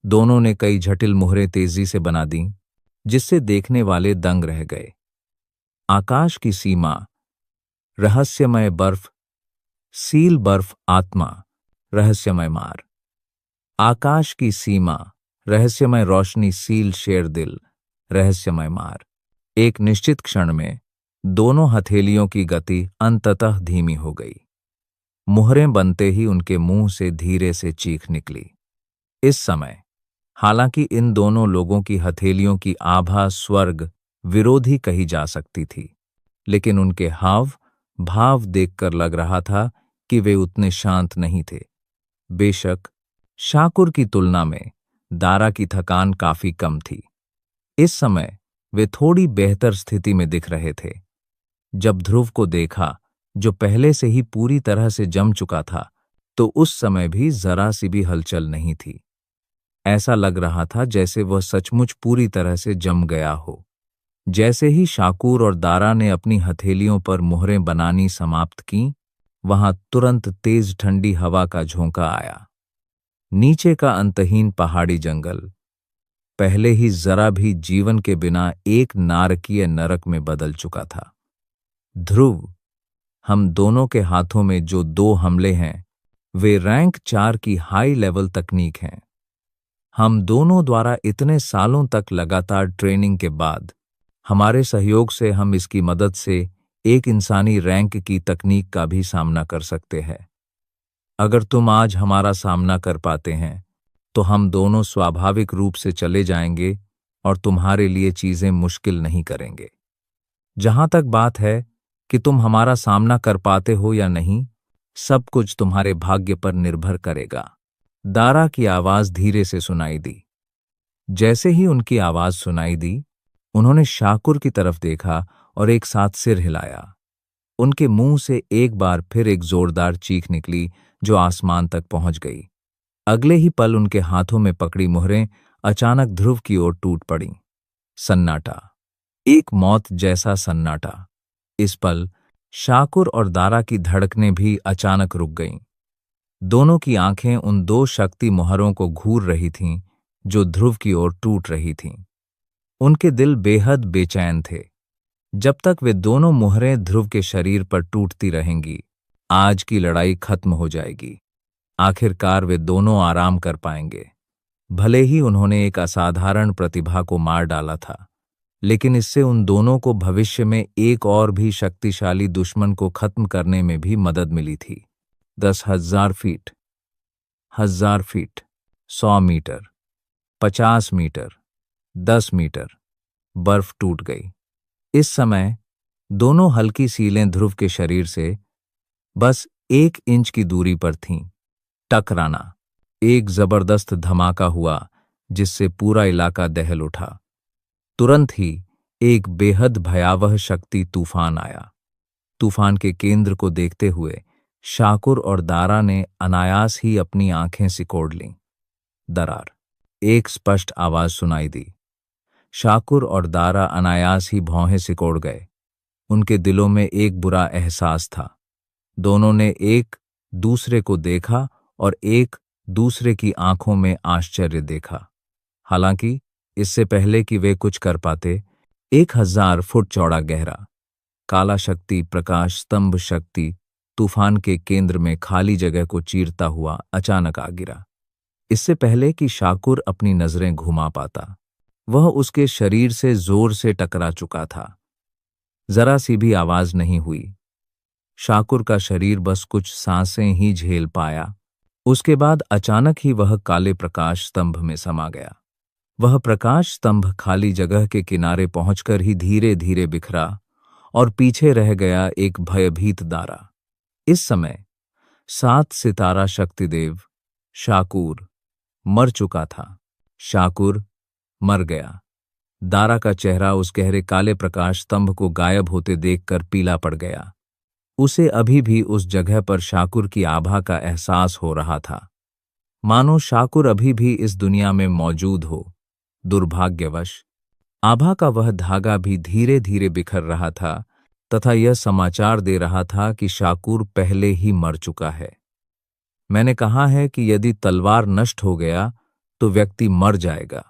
दोनों ने कई जटिल मुहरें तेजी से बना दी जिससे देखने वाले दंग रह गए। आकाश की सीमा, रहस्यमय बर्फ, सील बर्फ आत्मा, रहस्यमय मार। आकाश की सीमा, रहस्यमय रोशनी, सील शेर दिल, रहस्यमय मार। एक निश्चित क्षण में दोनों हथेलियों की गति अंततः धीमी हो गई। मुहरें बनते ही उनके मुंह से धीरे से चीख निकली। इस समय हालांकि इन दोनों लोगों की हथेलियों की आभा स्वर्ग विरोधी कही जा सकती थी, लेकिन उनके हाव भाव देखकर लग रहा था कि वे उतने शांत नहीं थे। बेशक शाकुर की तुलना में दारा की थकान काफी कम थी। इस समय वे थोड़ी बेहतर स्थिति में दिख रहे थे। जब ध्रुव को देखा, जो पहले से ही पूरी तरह से जम चुका था, तो उस समय भी जरा सी भी हलचल नहीं थी। ऐसा लग रहा था जैसे वह सचमुच पूरी तरह से जम गया हो। जैसे ही शाकुर और दारा ने अपनी हथेलियों पर मुहरें बनानी समाप्त की, वहां तुरंत तेज ठंडी हवा का झोंका आया। नीचे का अंतहीन पहाड़ी जंगल पहले ही जरा भी जीवन के बिना एक नारकीय नरक में बदल चुका था। ध्रुव, हम दोनों के हाथों में जो 2 हमले हैं, वे रैंक 4 की हाई लेवल तकनीक हैं। हम दोनों द्वारा इतने सालों तक लगातार ट्रेनिंग के बाद हमारे सहयोग से हम इसकी मदद से एक इंसानी रैंक की तकनीक का भी सामना कर सकते हैं। अगर तुम आज हमारा सामना कर पाते हैं, तो हम दोनों स्वाभाविक रूप से चले जाएंगे और तुम्हारे लिए चीजें मुश्किल नहीं करेंगे। जहां तक बात है कि तुम हमारा सामना कर पाते हो या नहीं, सब कुछ तुम्हारे भाग्य पर निर्भर करेगा। दारा की आवाज धीरे से सुनाई दी। जैसे ही उनकी आवाज सुनाई दी, उन्होंने शाकुर की तरफ देखा और एक साथ सिर हिलाया। उनके मुंह से एक बार फिर एक जोरदार चीख निकली जो आसमान तक पहुंच गई। अगले ही पल उनके हाथों में पकड़ी मुहरें अचानक ध्रुव की ओर टूट पड़ीं। सन्नाटा, एक मौत जैसा सन्नाटा। इस पल शाकुर और दारा की धड़कनें भी अचानक रुक गईं। दोनों की आंखें उन 2 शक्ति मुहरों को घूर रही थीं जो ध्रुव की ओर टूट रही थीं। उनके दिल बेहद बेचैन थे। जब तक वे दोनों मुहरें ध्रुव के शरीर पर टूटती रहेंगी, आज की लड़ाई खत्म हो जाएगी। आखिरकार वे दोनों आराम कर पाएंगे। भले ही उन्होंने एक असाधारण प्रतिभा को मार डाला था, लेकिन इससे उन दोनों को भविष्य में एक और भी शक्तिशाली दुश्मन को खत्म करने में भी मदद मिली थी। 10,000 feet, 1,000 feet, 100 metre, 50 metre, 10 metre, बर्फ टूट गई। इस समय दोनों हल्की सीलें ध्रुव के शरीर से बस 1 इंच की दूरी पर थीं। टकराना, एक जबरदस्त धमाका हुआ जिससे पूरा इलाका दहल उठा। तुरंत ही एक बेहद भयावह शक्ति तूफान आया। तूफान के केंद्र को देखते हुए शाकुर और दारा ने अनायास ही अपनी आंखें सिकोड़ लीं। दरार, एक स्पष्ट आवाज सुनाई दी। शाकुर और दारा अनायास ही भौहें सिकोड़ गए। उनके दिलों में एक बुरा एहसास था। दोनों ने एक दूसरे को देखा और एक दूसरे की आंखों में आश्चर्य देखा। हालांकि इससे पहले कि वे कुछ कर पाते, 1000 फुट चौड़ा गहरा काला शक्ति प्रकाश स्तंभ शक्ति तूफान के केंद्र में खाली जगह को चीरता हुआ अचानक आ गिरा। इससे पहले कि शाकुर अपनी नजरें घुमा पाता, वह उसके शरीर से जोर से टकरा चुका था। जरा सी भी आवाज नहीं हुई। शाकुर का शरीर बस कुछ सांसें ही झेल पाया। उसके बाद अचानक ही वह काले प्रकाश स्तंभ में समा गया। वह प्रकाश स्तंभ खाली जगह के किनारे पहुंचकर ही धीरे धीरे बिखरा और पीछे रह गया एक भयभीत दारा। इस समय 7 सितारा शक्तिदेव शाकुर मर चुका था। शाकुर मर गया। दारा का चेहरा उस गहरे काले प्रकाश स्तंभ को गायब होते देखकर पीला पड़ गया। उसे अभी भी उस जगह पर शाकुर की आभा का एहसास हो रहा था, मानो शाकुर अभी भी इस दुनिया में मौजूद हो। दुर्भाग्यवश आभा का वह धागा भी धीरे धीरे बिखर रहा था तथा यह समाचार दे रहा था कि शाकुर पहले ही मर चुका है। मैंने कहा है कि यदि तलवार नष्ट हो गया तो व्यक्ति मर जाएगा,